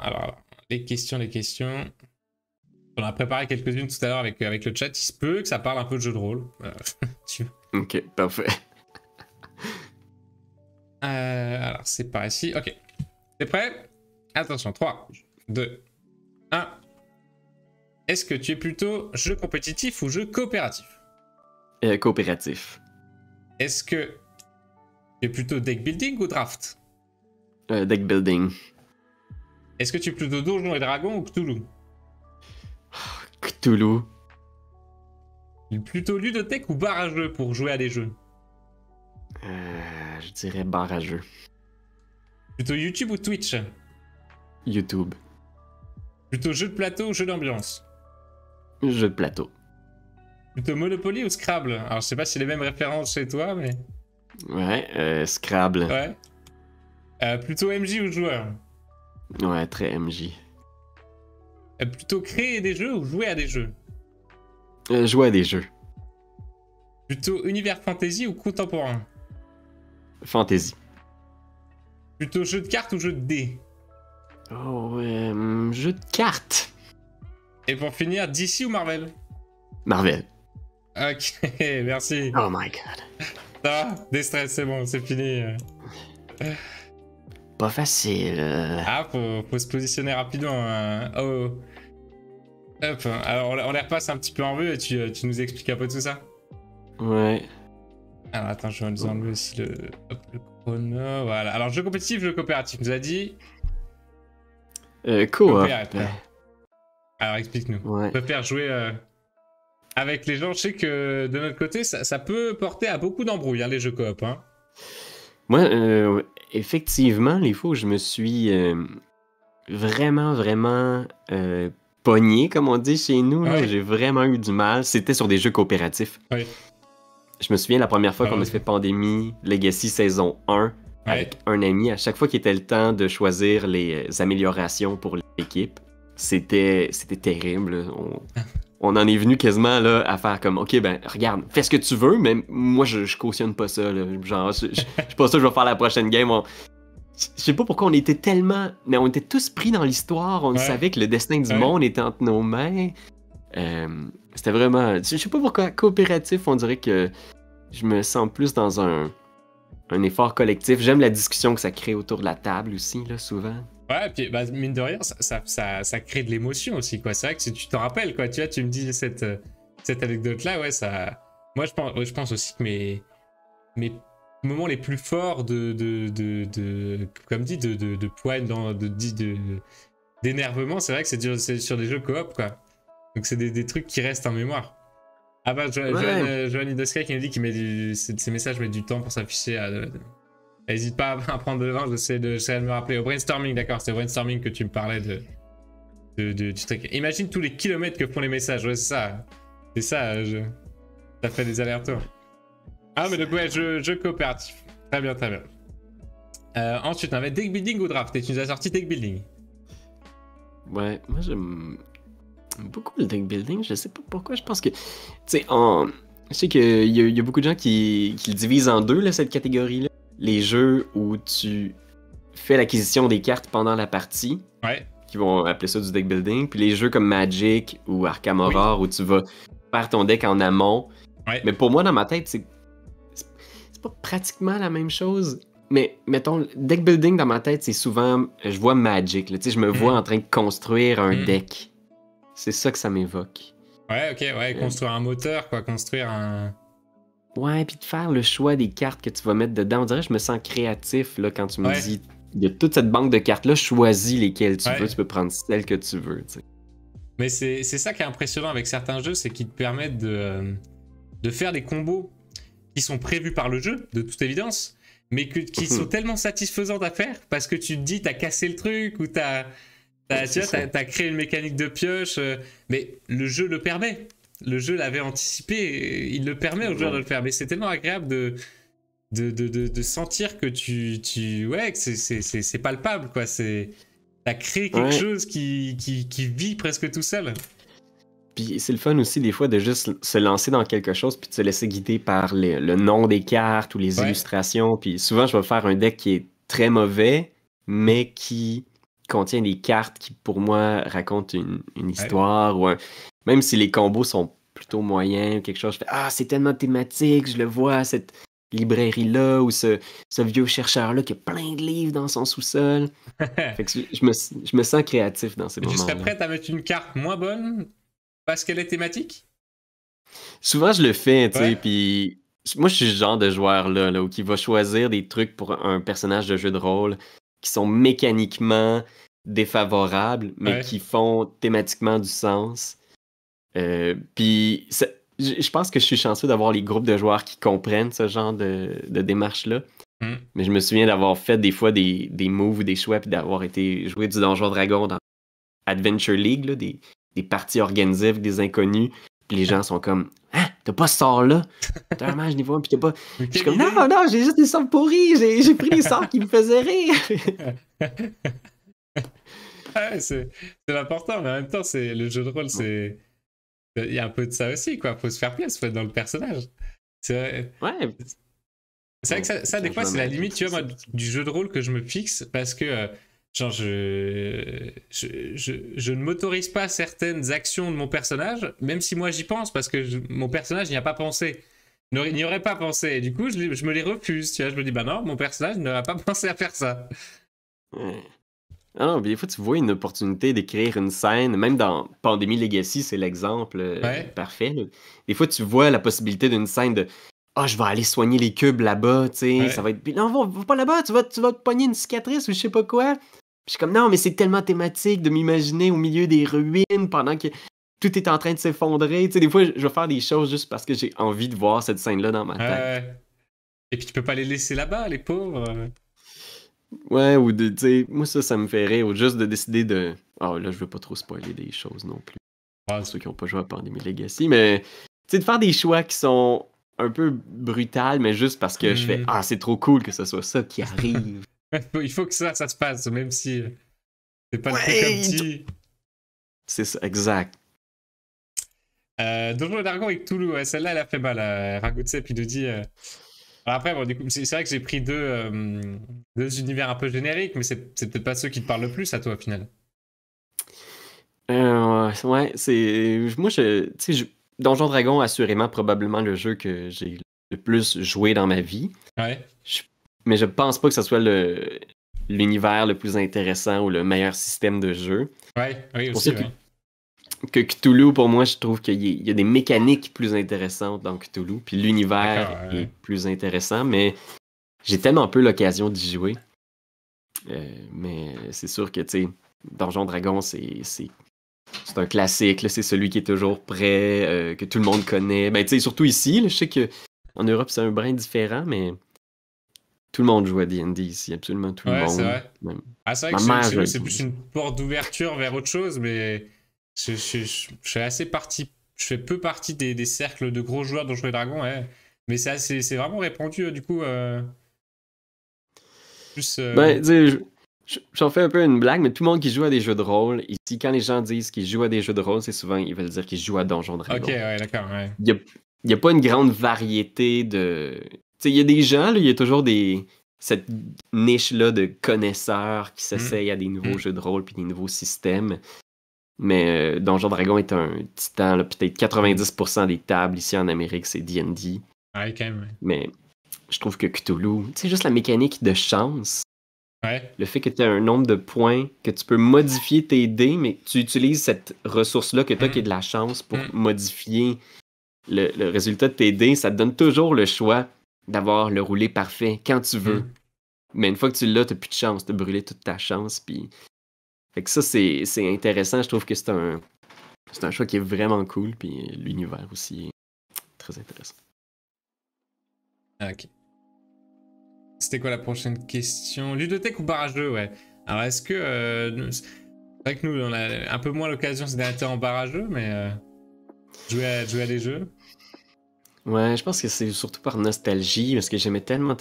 les questions. On a préparé quelques-unes tout à l'heure avec le chat. Il se peut que ça parle un peu de jeu de rôle. Ok, parfait. Alors, c'est par ici. Ok. T'es prêt? Attention, 3, 2, 1. Est-ce que tu es plutôt jeu compétitif ou jeu coopératif? Coopératif. Est-ce que tu es plutôt deck building ou draft? Deck building. Est-ce que tu es plutôt Donjons et Dragons ou Cthulhu? Cthulhu. Plutôt ludothèque ou bar à jeu pour jouer à des jeux? Je dirais bar à jeu. Plutôt YouTube ou Twitch? YouTube. Plutôt jeu de plateau ou jeu d'ambiance? Jeu de plateau. Plutôt Monopoly ou Scrabble? Alors je sais pas si les mêmes références chez toi, mais... Ouais, Scrabble. Ouais. Plutôt MJ ou joueur? Ouais, très MJ. Plutôt créer des jeux ou jouer à des jeux? Jouer à des jeux. Plutôt univers fantasy ou contemporain? Fantasy. Plutôt jeu de cartes ou jeu de dés? Oh, jeu de cartes. Et pour finir, DC ou Marvel? Marvel. Ok, merci. Oh my god. Ça va? Déstress, c'est bon, c'est fini. Pas facile. Ah, faut se positionner rapidement. Oh. Hop, alors on les repasse un petit peu en vue et tu nous expliques un peu tout ça. Ouais. Alors attends, je vais nous enlever aussi le chrono. Voilà. Alors jeu compétitif, jeu coopératif. Tu nous a dit Coop. Alors explique-nous. Ouais. On peut faire jouer avec les gens. Je sais que de notre côté, ça peut porter à beaucoup d'embrouilles, hein, les jeux coop. Hein. Moi, effectivement, les fois où je me suis vraiment pogné, comme on dit chez nous, là, j'ai vraiment eu du mal. C'était sur des jeux coopératifs. Oui. Je me souviens la première fois qu'on a fait Pandémie Legacy saison 1 avec un ami. À chaque fois qu'il était le temps de choisir les améliorations pour l'équipe, c'était terrible. On en est venu quasiment là, à faire comme, ok, ben regarde, fais ce que tu veux, mais moi je cautionne pas ça. Là. Genre, je suis pas ça, je vais faire la prochaine game. Je sais pas pourquoi on était tellement. Mais on était tous pris dans l'histoire. On savait que le destin du monde était entre nos mains. C'était vraiment. Je sais pas pourquoi, coopératif, on dirait que je me sens plus dans un effort collectif. J'aime la discussion que ça crée autour de la table aussi, là, souvent. Ouais, puis bah, mine de rien, ça crée de l'émotion aussi, quoi. C'est vrai que si tu t'en rappelles, quoi. Tu vois, tu me dis cette anecdote-là, ouais, ça. Moi, je pense aussi que mes moments les plus forts comme dit, de poigne, d'énervement, c'est vrai que c'est sur des jeux coop, quoi. Donc c'est des trucs qui restent en mémoire. Ah bah, Johan Idoska qui nous dit qu'il met ces messages mettent du temps pour s'afficher. N'hésite pas à prendre de l'avance, j'essaie de me rappeler. Au brainstorming, d'accord, c'est au brainstorming que tu me parlais du truc. Imagine tous les kilomètres que font les messages, ouais, c'est ça. C'est ça, ça fait des allers-retours. Ah, mais donc, ouais, jeu coopératif. Très bien, très bien. Ensuite, on avait deck building ou draft, et tu nous as sorti deck building. Ouais, moi j'aime beaucoup le deck building, je sais pas pourquoi, je pense que. Tu sais, je sais qu'il y a beaucoup de gens qui le divisent en deux, là, cette catégorie-là. Les jeux où tu fais l'acquisition des cartes pendant la partie, qui vont appeler ça du deck building, puis les jeux comme Magic ou Arkham Horror où tu vas faire ton deck en amont. Mais pour moi, dans ma tête, c'est pas pratiquement la même chose. Mais mettons, deck building dans ma tête, c'est souvent, je vois Magic, là, tu sais, je me vois en train de construire un deck. C'est ça que ça m'évoque. Ouais, ok, construire un moteur, quoi, construire un... Ouais, puis de faire le choix des cartes que tu vas mettre dedans. On dirait que je me sens créatif là, quand tu me dis il y a toute cette banque de cartes-là, choisis lesquelles tu veux, tu peux prendre celles que tu veux. T'sais. Mais c'est ça qui est impressionnant avec certains jeux, c'est qu'ils te permettent de faire des combos qui sont prévus par le jeu, de toute évidence, mais qui sont tellement satisfaisantes à faire parce que tu te dis t'as cassé le truc ou t'as Tu vois, t'as créé une mécanique de pioche, mais le jeu le permet. Le jeu l'avait anticipé, et il le permet aux joueurs de le faire. Mais c'est tellement agréable de sentir que ouais, que c'est palpable, quoi. T'as créé quelque chose qui vit presque tout seul. Puis c'est le fun aussi des fois de juste se lancer dans quelque chose puis de se laisser guider par le nom des cartes ou les illustrations. Puis souvent, je vais faire un deck qui est très mauvais, mais qui contient des cartes qui, pour moi, racontent une histoire. Ou même si les combos sont plutôt moyens ou quelque chose, je fais « Ah, c'est tellement thématique, je le vois, cette librairie-là ou ce vieux chercheur-là qui a plein de livres dans son sous-sol. » Fait que je me sens créatif dans ces moments-là. Tu serais prête à mettre une carte moins bonne parce qu'elle est thématique? Souvent, je le fais, tu sais, puis moi, je suis ce genre de joueur-là, là, qui va choisir des trucs pour un personnage de jeu de rôle qui sont mécaniquement défavorables, mais qui font thématiquement du sens. Puis, je pense que je suis chanceux d'avoir les groupes de joueurs qui comprennent ce genre de démarche-là. Mais je me souviens d'avoir fait des fois des moves ou des choix, puis d'avoir été jouer du Donjon Dragon dans Adventure League, là, des parties organisées avec des inconnus. Puis les gens sont comme « Ah, t'as pas ce sort-là? T'as un match niveau 1, puis t'as pas... » Je suis comme « Non, j'ai juste des sorts pourris, j'ai pris des sorts qui me faisaient rire! » c'est l'important, mais en même temps, le jeu de rôle, c'est... Il y a un peu de ça aussi, quoi. Faut se faire plaisir, faut être dans le personnage. C'est vrai. C'est vrai que ça des fois, c'est la limite, tu vois, moi, du jeu de rôle que je me fixe, parce que... genre, je ne m'autorise pas certaines actions de mon personnage, même si moi j'y pense, parce que mon personnage n'y a pas pensé. N'y aurait pas pensé. Et du coup, je me les refuse. Tu vois, je me dis, bah non, mon personnage n'aurait pas pensé à faire ça. Ah non, des fois, tu vois une opportunité d'écrire une scène, même dans Pandémie Legacy, c'est l'exemple parfait. Là. Des fois, tu vois la possibilité d'une scène de « Ah, je vais aller soigner les cubes là-bas, tu sais, ça va être... Non, va pas là-bas, tu vas te pogner une cicatrice ou je sais pas quoi. » Je suis comme « Non, mais c'est tellement thématique de m'imaginer au milieu des ruines pendant que tout est en train de s'effondrer. » Tu sais, des fois, je vais faire des choses juste parce que j'ai envie de voir cette scène-là dans ma tête. Et puis, tu peux pas les laisser là-bas, les pauvres. Ouais, ou tu sais, moi ça me fait rire, ou juste de décider de... Ah, là, je veux pas trop spoiler des choses non plus. Ceux qui ont pas joué à Pandémie Legacy, mais tu sais, de faire des choix qui sont un peu brutals, mais juste parce que je fais « Ah, c'est trop cool que ce soit ça qui arrive. » Il faut que ça se passe, même si c'est pas le truc comme petit. C'est ça, exact. Donjon et Dragon avec Toulouse, celle-là, elle a fait mal. Ragotsep, il nous dit... Alors après, bon, du coup, c'est vrai que j'ai pris deux univers un peu génériques, mais c'est peut-être pas ceux qui te parlent le plus à toi, au final. Ouais, c'est... Moi, tu sais, Donjon Dragon, assurément, probablement le jeu que j'ai le plus joué dans ma vie. Ouais. Mais je pense pas que ce soit l'univers le plus intéressant ou le meilleur système de jeu. Ouais, oui, aussi, que Cthulhu, pour moi, je trouve qu'il y a des mécaniques plus intéressantes dans Cthulhu, puis l'univers est plus intéressant, mais j'ai tellement peu l'occasion d'y jouer. Mais c'est sûr que, tu sais, Donjon Dragon, c'est un classique, là, c'est celui qui est toujours prêt, que tout le monde connaît. Ben, tu sais, surtout ici, là, je sais qu'en Europe, c'est un brin différent, mais tout le monde joue à D&D ici, absolument tout le monde. C'est vrai. C'est vrai que chez nous, c'est plus une porte d'ouverture vers autre chose, mais je suis assez parti. Je fais peu partie des cercles de gros joueurs Donjons et Dragons, mais c'est vraiment répandu, du coup. Plus. Ben, tu sais, j'en fais un peu une blague, mais tout le monde qui joue à des jeux de rôle, ici, quand les gens disent qu'ils jouent à des jeux de rôle, c'est souvent, ils veulent dire qu'ils jouent à Donjon Dragon. Ok, ouais, d'accord, ouais. Il y a pas une grande variété de... Tu sais, il y a des gens, là, il y a toujours cette niche-là de connaisseurs qui s'essayent à des nouveaux jeux de rôle puis des nouveaux systèmes. Mais Donjon Dragon est un titan, là, peut-être 90% des tables ici en Amérique, c'est D&D. Ouais, quand même. Ouais. Mais je trouve que Cthulhu, tu sais, juste la mécanique de chance. Ouais. Le fait que tu as un nombre de points, que tu peux modifier tes dés, mais tu utilises cette ressource-là que tu as qui est de la chance pour modifier le résultat de tes dés, ça te donne toujours le choix d'avoir le roulé parfait quand tu veux. Mais une fois que tu l'as, t'as plus de chance, t'as brûlé toute ta chance. Puis... Fait que ça, c'est intéressant. Je trouve que c'est un choix qui est vraiment cool. Puis l'univers aussi est très intéressant. Ok. C'était quoi la prochaine question? Ludothèque ou barrageux, ouais. Alors, est-ce que... C'est vrai que nous, on a un peu moins l'occasion ces derniers temps en bar à jeu, mais jouer à des jeux. Ouais, je pense que c'est surtout par nostalgie, parce que j'aimais tellement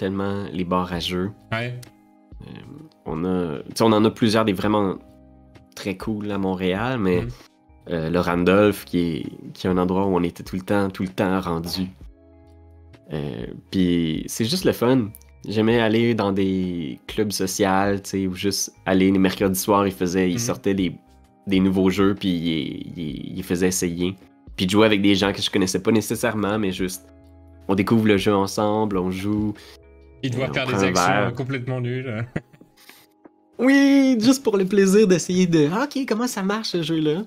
les bars à jeux. Ouais. On en a plusieurs des vraiment très cool à Montréal, mais le Randolph, qui est un endroit où on était tout le temps rendu. Puis c'est juste le fun. J'aimais aller dans des clubs sociaux, tu sais, ou juste aller les mercredis soirs, ils sortaient des nouveaux jeux, puis ils faisaient essayer. Puis de jouer avec des gens que je connaissais pas nécessairement, mais juste, on découvre le jeu ensemble, on joue. Il doit faire des actions complètement nulles. Oui, juste pour le plaisir d'essayer de... Ok, comment ça marche ce jeu-là?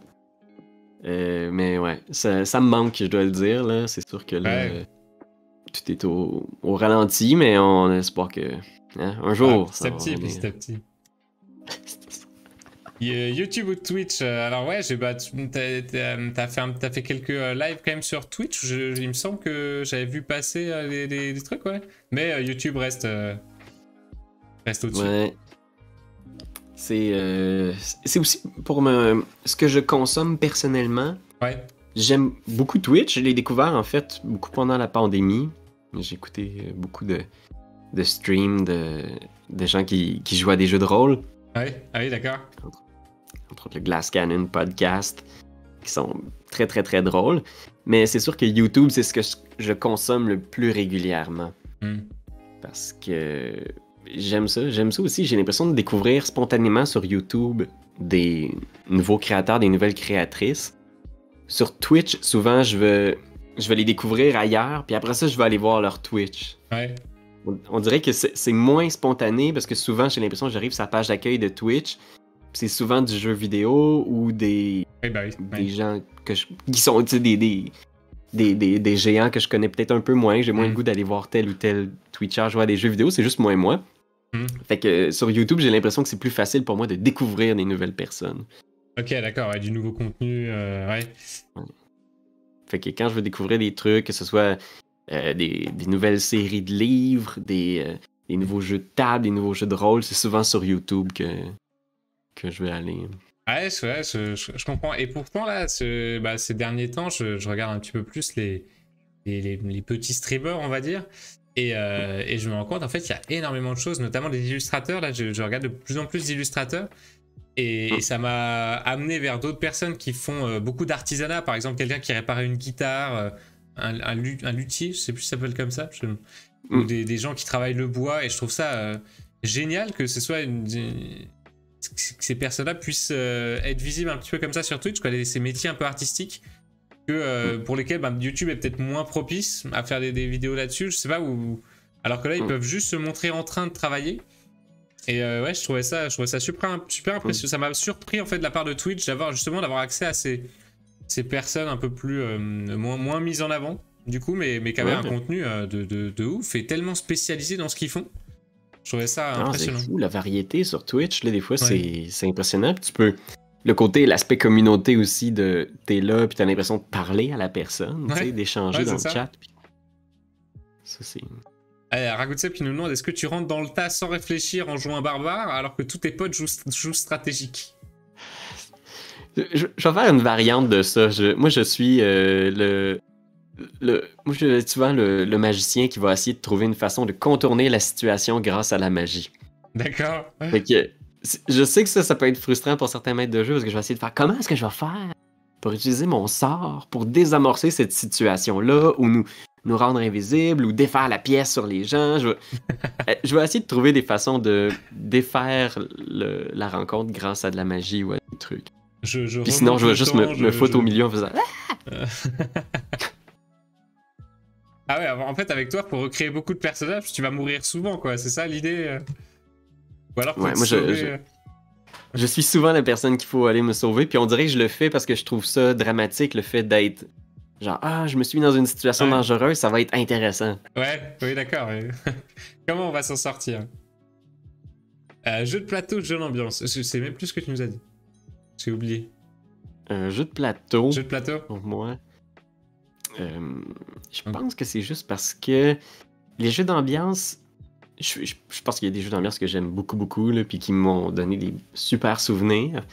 Mais ouais, ça me manque, je dois le dire, là. C'est sûr que là, tout est au ralenti, mais on espère que un jour... Petit à petit. YouTube ou Twitch? Alors ouais, t'as fait quelques lives quand même sur Twitch. Il me semble que j'avais vu passer des trucs, ouais. Mais YouTube reste au-dessus. Ouais. C'est aussi pour ce que je consomme personnellement. Ouais. J'aime beaucoup Twitch. Je l'ai découvert en fait beaucoup pendant la pandémie. J'ai écouté beaucoup de streams de gens qui jouent à des jeux de rôle. Ouais, ah oui, d'accord. Entre autres le Glass Cannon podcast, qui sont très drôles. Mais c'est sûr que YouTube, c'est ce que je consomme le plus régulièrement. Parce que j'aime ça aussi. J'ai l'impression de découvrir spontanément sur YouTube des nouveaux créateurs, des nouvelles créatrices. Sur Twitch, souvent, je vais les découvrir ailleurs, puis après ça, je vais aller voir leur Twitch. Ouais. On dirait que c'est moins spontané, parce que souvent, j'ai l'impression que j'arrive sur la page d'accueil de Twitch, puis c'est souvent du jeu vidéo ou des gens qui sont des géants que je connais peut-être un peu moins, j'ai moins le goût d'aller voir tel ou tel Twitcher jouer à des jeux vidéo, c'est juste moins moi. Fait que sur YouTube, j'ai l'impression que c'est plus facile pour moi de découvrir des nouvelles personnes. Ok, d'accord, du nouveau contenu, ouais. Fait que quand je veux découvrir des trucs, que ce soit des nouvelles séries de livres, des nouveaux jeux de table, des nouveaux jeux de rôle, c'est souvent sur YouTube que je vais aller. Ouais, je comprends. Et pourtant, là, ces derniers temps, je regarde un petit peu plus les petits streamers, on va dire. Et je me rends compte, en fait, il y a énormément de choses, notamment des illustrateurs. Là, je regarde de plus en plus d'illustrateurs. Et ça m'a amené vers d'autres personnes qui font beaucoup d'artisanat. Par exemple, quelqu'un qui réparait une guitare, un luthier, je sais plus si ça s'appelle comme ça. Ou des gens qui travaillent le bois. Et je trouve ça génial que ce soit que ces personnes-là puissent être visibles un petit peu comme ça sur Twitch, ces métiers un peu artistiques pour lesquels YouTube est peut-être moins propice à faire des vidéos là-dessus, je sais pas où. Alors que là, ils peuvent juste se montrer en train de travailler. Et ouais, je trouvais ça super impressionnant. Ça m'a surpris en fait de la part de Twitch d'avoir accès à ces personnes un peu plus moins mises en avant, du coup, mais qui avaient un contenu de ouf et tellement spécialisé dans ce qu'ils font. Je trouvais ça impressionnant. C'est fou, la variété sur Twitch, là, des fois, c'est impressionnant. Puis tu peux... L'aspect communauté aussi, t'es là, puis t'as l'impression de parler à la personne, d'échanger dans le chat. Puis... Ça, c'est... Ragoutsep qui nous demande, est-ce que tu rentres dans le tas sans réfléchir en jouant barbare, alors que tous tes potes jouent stratégique? Je vais faire une variante de ça. Moi, je suis moi, je suis souvent le magicien qui va essayer de trouver une façon de contourner la situation grâce à la magie. D'accord. Fait que je sais que ça peut être frustrant pour certains maîtres de jeu, parce que je vais essayer de faire comment est-ce que je vais faire pour utiliser mon sort pour désamorcer cette situation-là, ou nous rendre invisibles, ou défaire la pièce sur les gens. Je vais essayer de trouver des façons de défaire la rencontre grâce à de la magie ou à des trucs. Puis sinon, je vais juste me foutre au milieu en faisant... Ah ouais, en fait, avec toi, pour recréer beaucoup de personnages, tu vas mourir souvent, quoi. C'est ça l'idée? Ou alors pour te sauver... Je suis souvent la personne qu'il faut aller me sauver, puis on dirait que je le fais parce que je trouve ça dramatique, le fait d'être... Genre, je me suis mis dans une situation dangereuse, ça va être intéressant. Ouais, oui, d'accord. Comment on va s'en sortir? Jeu de plateau, jeu d'ambiance. Je sais même plus ce que tu nous as dit. J'ai oublié. Jeu de plateau. Jeu de plateau? Pour moi... je pense que c'est juste parce que les jeux d'ambiance, je pense qu'il y a des jeux d'ambiance que j'aime beaucoup, là, puis qui m'ont donné des super souvenirs.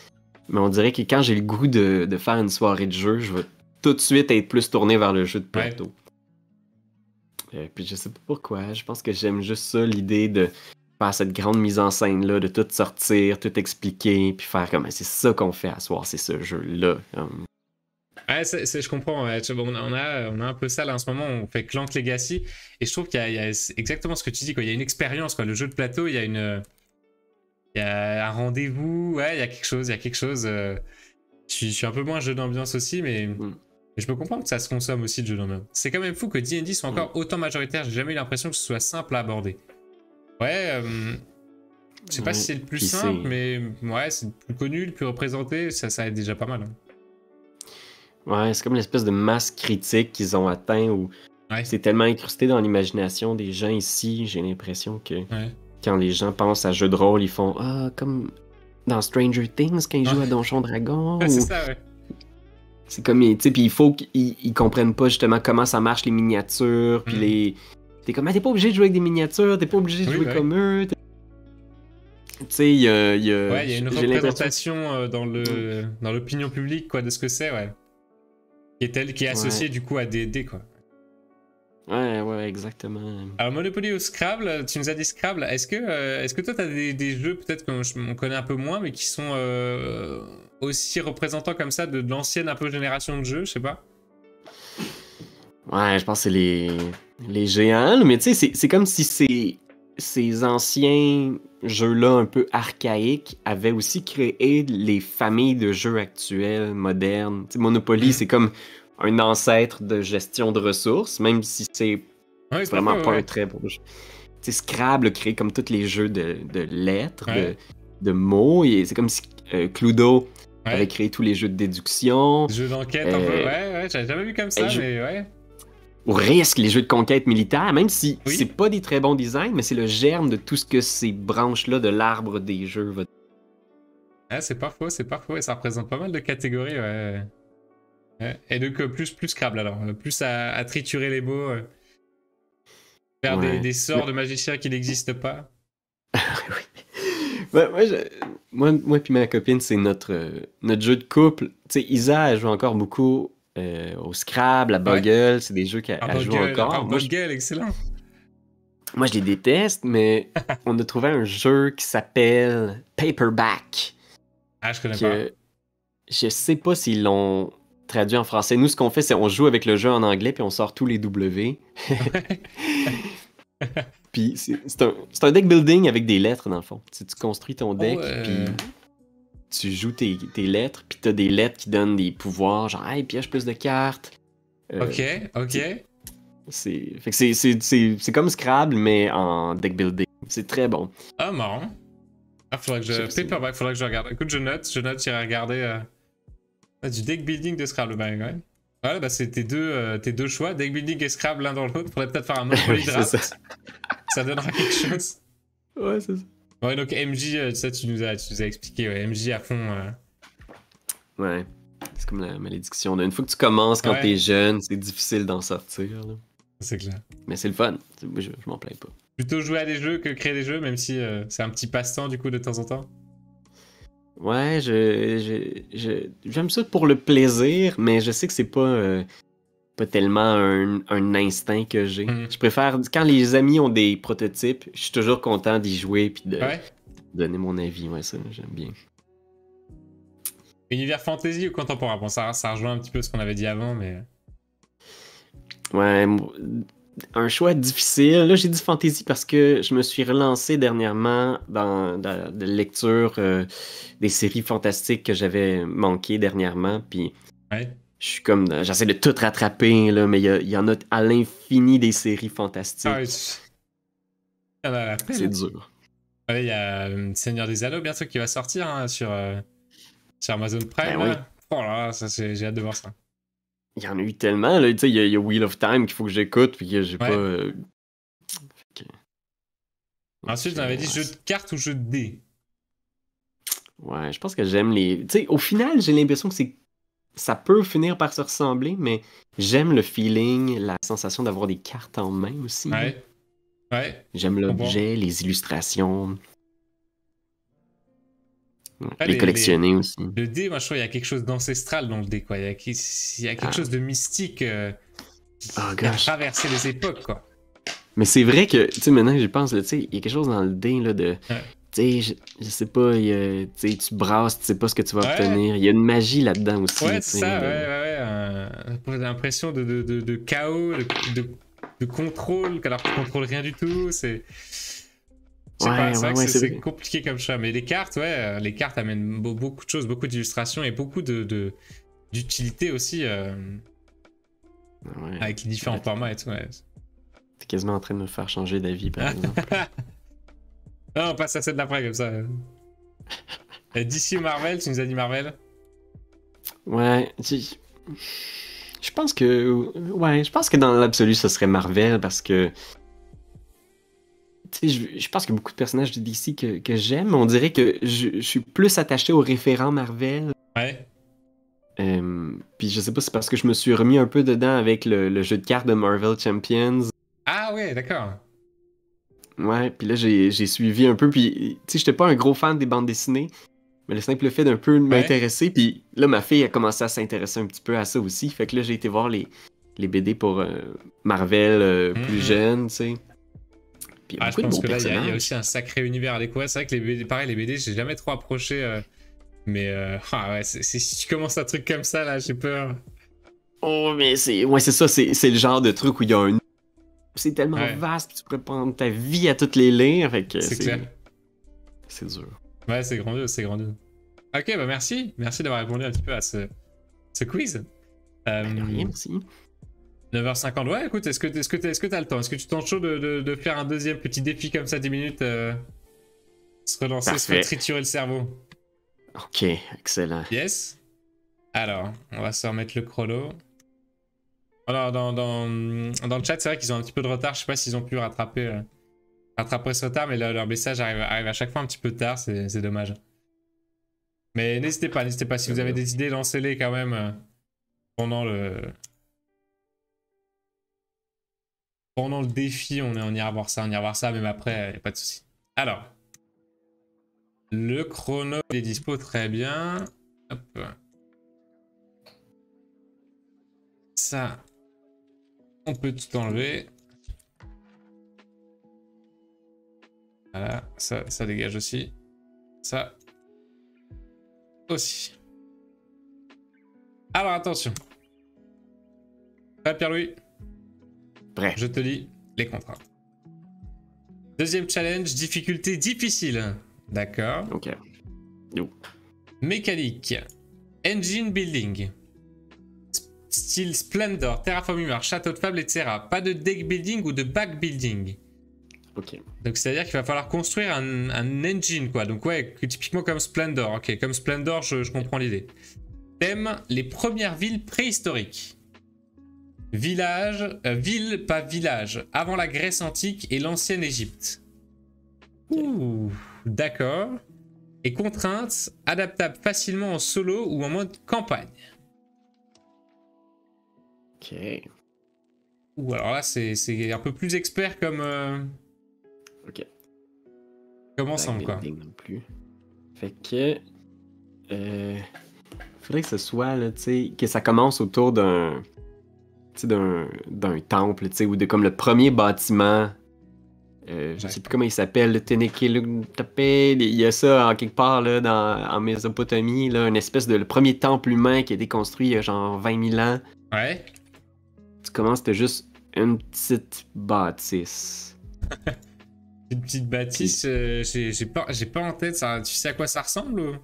Mais on dirait que quand j'ai le goût de faire une soirée de jeu, je vais tout de suite être plus tourné vers le jeu de plateau. Puis je sais pas pourquoi, je pense que j'aime juste ça, l'idée de faire cette grande mise en scène-là, de tout sortir, tout expliquer, puis faire comme c'est ça qu'on fait à soir, c'est ce jeu-là. Ouais, je comprends. Ouais. On a un peu ça là en ce moment. On fait Clank Legacy et je trouve qu'il y a exactement ce que tu dis. Quoi. Il y a une expérience. Quoi. Le jeu de plateau, il y a un rendez-vous. Ouais, il y a quelque chose. Je suis un peu moins jeu d'ambiance aussi, mais je peux comprendre que ça se consomme aussi de jeu d'ambiance. C'est quand même fou que D&D soit encore autant majoritaire. J'ai jamais eu l'impression que ce soit simple à aborder. Ouais. Je sais pas si c'est le plus simple, mais ouais, c'est le plus connu, le plus représenté. Ça aide déjà pas mal. Hein. Ouais, c'est comme l'espèce de masse critique qu'ils ont atteint où c'est tellement incrusté dans l'imagination des gens ici, j'ai l'impression que quand les gens pensent à jeux de rôle, ils font comme dans Stranger Things quand ils jouent à Donjon Dragon. C'est ça, ouais. C'est comme, tu sais, puis il faut qu'ils comprennent pas justement comment ça marche les miniatures, puis les... T'es comme, t'es pas obligé de jouer avec des miniatures, t'es pas obligé de jouer comme eux. Tu sais, il y a une représentation dans l'opinion publique, quoi, de ce que c'est, ouais. Qui est associé du coup à D&D, quoi. Ouais, exactement. Alors Monopoly ou Scrabble, tu nous as dit Scrabble, est-ce que toi t'as des jeux peut-être qu'on connaît un peu moins mais qui sont aussi représentants comme ça de l'ancienne un peu génération de jeux, je sais pas? Ouais, je pense que c'est les géants, là, mais tu sais, c'est comme si ces anciens jeux-là un peu archaïques avaient aussi créé les familles de jeux actuels, modernes. Tu sais, Monopoly, c'est comme un ancêtre de gestion de ressources, même si c'est vraiment pas un très bon jeu. Tu sais, Scrabble a créé comme tous les jeux de lettres, de mots, et c'est comme si Cluedo avait créé tous les jeux de déduction. Jeux d'enquête un peu, j'avais jamais vu comme ça, mais ouais. Au risque, les jeux de conquête militaire, même si c'est pas des très bons designs, mais c'est le germe de tout ce que ces branches-là de l'arbre des jeux. C'est pas faux, et ça représente pas mal de catégories, ouais. Et donc plus Scrabble alors, plus à triturer les mots, faire des sorts de magiciens qui n'existent pas. Moi puis ma copine, c'est notre jeu de couple. Tu sais, Isa, elle joue encore beaucoup au Scrabble, à Boggle, c'est des jeux qu'elle joue encore. Boggle, excellent. Moi, je les déteste, mais on a trouvé un jeu qui s'appelle Paperback. Ah, je connais pas. Je sais pas s'ils l'ont traduit en français. Nous, ce qu'on fait, c'est on joue avec le jeu en anglais, puis on sort tous les W. Puis c'est un deck building avec des lettres, dans le fond. Tu construis ton deck, puis tu joues tes lettres, puis t'as des lettres qui donnent des pouvoirs, genre « Hey, piège plus de cartes! » Ok. C'est comme Scrabble, mais en deck building. C'est très bon. Ah, marrant. Faudrait que Paperback, faudrait que je regarde. Écoute, je note, j'irai regarder du deck building de Scrabble. Voilà, bah c'est tes deux choix, deck building et Scrabble l'un dans l'autre. Faudrait peut-être faire un Monopoly draft. Ça donnera quelque chose. Ouais, c'est ça. Ouais, donc MJ, ça tu nous as expliqué, MJ à fond. Ouais, c'est comme la malédiction. Une fois que tu commences quand t'es jeune, c'est difficile d'en sortir. Là. C'est clair. Mais c'est le fun, moi je m'en plains pas. Plutôt jouer à des jeux que créer des jeux, même si c'est un petit passe-temps du coup de temps en temps. Ouais, j'aime ça pour le plaisir, mais je sais que c'est pas tellement un instinct que j'ai. Je préfère, quand les amis ont des prototypes, je suis toujours content d'y jouer puis de donner mon avis. Ouais, ça, j'aime bien. Univers fantasy ou contemporain? Bon, ça rejoint un petit peu ce qu'on avait dit avant, mais... Ouais, un choix difficile. Là, j'ai dit fantasy parce que je me suis relancé dernièrement dans la lecture des séries fantastiques que j'avais manqué dernièrement, puis... Je suis comme... J'essaie de tout rattraper, là, mais il y en a à l'infini des séries fantastiques. C'est dur. Il y a Seigneur des Anneaux bientôt qui va sortir sur Amazon Prime. Là. Oh là là, j'ai hâte de voir ça. Il y en a eu tellement, là. Tu sais, il y a Wheel of Time qu'il faut que j'écoute, puis que j'ai pas... Ensuite, on avait dit jeu de cartes ou jeu de dés. Ouais, je pense que j'aime les... Tu sais, au final, j'ai l'impression que ça peut finir par se ressembler, mais j'aime le feeling, la sensation d'avoir des cartes en main aussi. Ouais. J'aime l'objet, les illustrations. Après, Les collectionner aussi. le dé, moi je trouve qu'il y a quelque chose d'ancestral dans le dé, quoi. Il y a quelque chose de mystique qui a traversé les époques, quoi. Mais c'est vrai que, tu sais, maintenant que j'y pense, tu sais, il y a quelque chose dans le dé, là, de... Ouais. Tu sais, je sais pas, tu sais, tu brasses, tu sais pas ce que tu vas obtenir. Il y a une magie là-dedans aussi. Ouais, c'est ça, ouais. L'impression de chaos, de contrôle, alors que tu contrôles rien du tout, c'est... C'est vrai que c'est compliqué comme ça, mais les cartes, les cartes amènent beaucoup de choses, beaucoup d'illustrations et beaucoup d'utilité aussi avec les différents formats et tout. Ouais. T'es quasiment en train de me faire changer d'avis, par exemple. Non, on passe à celle d'après comme ça. DC ou Marvel, tu nous as dit Marvel? Ouais, je pense que... Ouais, je pense que dans l'absolu, ce serait Marvel, parce que... Tu sais, je pense qu'il y a beaucoup de personnages de DC que j'aime, mais on dirait que je suis plus attaché aux référents Marvel. Ouais. Puis je sais pas si c'est parce que je me suis remis un peu dedans avec le jeu de cartes de Marvel Champions. Ah ouais, d'accord. Ouais, puis là j'ai suivi un peu, puis tu sais, j'étais pas un gros fan des bandes dessinées, mais le simple fait d'un peu m'intéresser, puis là ma fille a commencé à s'intéresser un petit peu à ça aussi, fait que là j'ai été voir les BD pour Marvel plus jeune, tu sais. Je pense que là il y a aussi un sacré univers à découvrir. C'est vrai que les BD, j'ai jamais trop approché, mais si tu commences un truc comme ça là, j'ai peur. Oh, mais c'est ça, c'est le genre de truc où il y a un... C'est tellement vaste, tu pourrais prendre ta vie à toutes les lire, fait que c'est clair. C'est dur. Ouais, c'est grandiose. Ok, bah merci d'avoir répondu un petit peu à ce quiz. Rien, merci. 9h50, ouais, écoute, est-ce que t'as le temps? Est-ce que tu tentes chaud de faire un deuxième petit défi comme ça, 10 minutes, se relancer, se faire triturer le cerveau? Ok, excellent. Yes. Alors, on va se remettre le chrono. Alors, dans le chat, c'est vrai qu'ils ont un petit peu de retard, je sais pas s'ils ont pu rattraper ce retard, mais leur message arrive à chaque fois un petit peu tard, c'est dommage. Mais n'hésitez pas, si vous avez des idées, lancez-les quand même pendant le défi, on ira voir ça, même après, y a pas de souci. Alors, le chrono est dispo, très bien. Hop. Ça, on peut tout enlever. Voilà, ça dégage aussi. Ça aussi. Alors attention. Prêt, Pierre-Louis? Prêt. Je te lis les contraintes. Deuxième challenge, difficulté difficile. D'accord. Ok. Yo. Mécanique. Engine building. Style Splendor, Terraforming Mars, Château de Fable, etc. Pas de deck building ou de back building. Ok. Donc c'est-à-dire qu'il va falloir construire un engine, quoi. Donc ouais, typiquement comme Splendor. Ok, comme Splendor, je comprends l'idée. Thème, les premières villes préhistoriques. Ville, pas village, avant la Grèce antique et l'ancienne Égypte. Ouh, d'accord. Et contraintes, adaptables facilement en solo ou en mode campagne. Ok. Ouh, alors là, c'est un peu plus expert comme... Ok. Comme ensemble, quoi. Non plus. Fait que... faudrait que ce soit, là, tu sais, que ça commence autour d'un... d'un temple, tu sais, ou de comme le premier bâtiment. Je sais plus comment il s'appelle, le Tenekelutapé. Il y a ça en quelque part là, en Mésopotamie, là, une espèce de le premier temple humain qui a été construit il y a genre 20 000 ans. Ouais. Tu commences, t'as juste une petite bâtisse. Une petite bâtisse, j'ai pas en tête, ça, tu sais à quoi ça ressemble ou...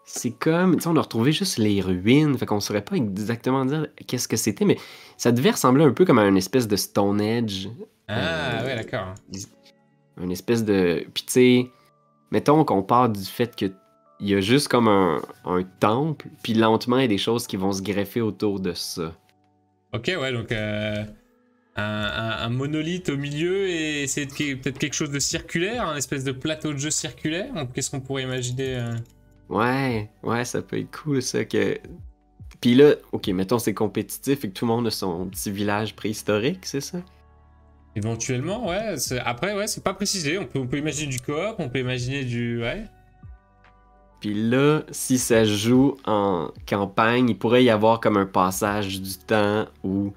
C'est comme, tu sais, on a retrouvé juste les ruines, fait qu'on saurait pas exactement dire qu'est-ce que c'était, mais ça devait ressembler un peu comme à une espèce de Stonehenge. Ah, ouais, d'accord. Une espèce de... Puis tu sais, mettons qu'on part du fait que il y a juste comme un temple, puis lentement, il y a des choses qui vont se greffer autour de ça. Ok, ouais, donc un monolithe au milieu et c'est peut-être quelque chose de circulaire, un espèce de plateau de jeu circulaire. Qu'est-ce qu'on pourrait imaginer Ouais, ça peut être cool ça que... Puis là, ok, mettons c'est compétitif et que tout le monde a son petit village préhistorique, c'est ça? Éventuellement, ouais. Après, ouais, c'est pas précisé. On peut imaginer du coop, on peut imaginer du... Ouais. Puis là, si ça se joue en campagne, il pourrait y avoir comme un passage du temps où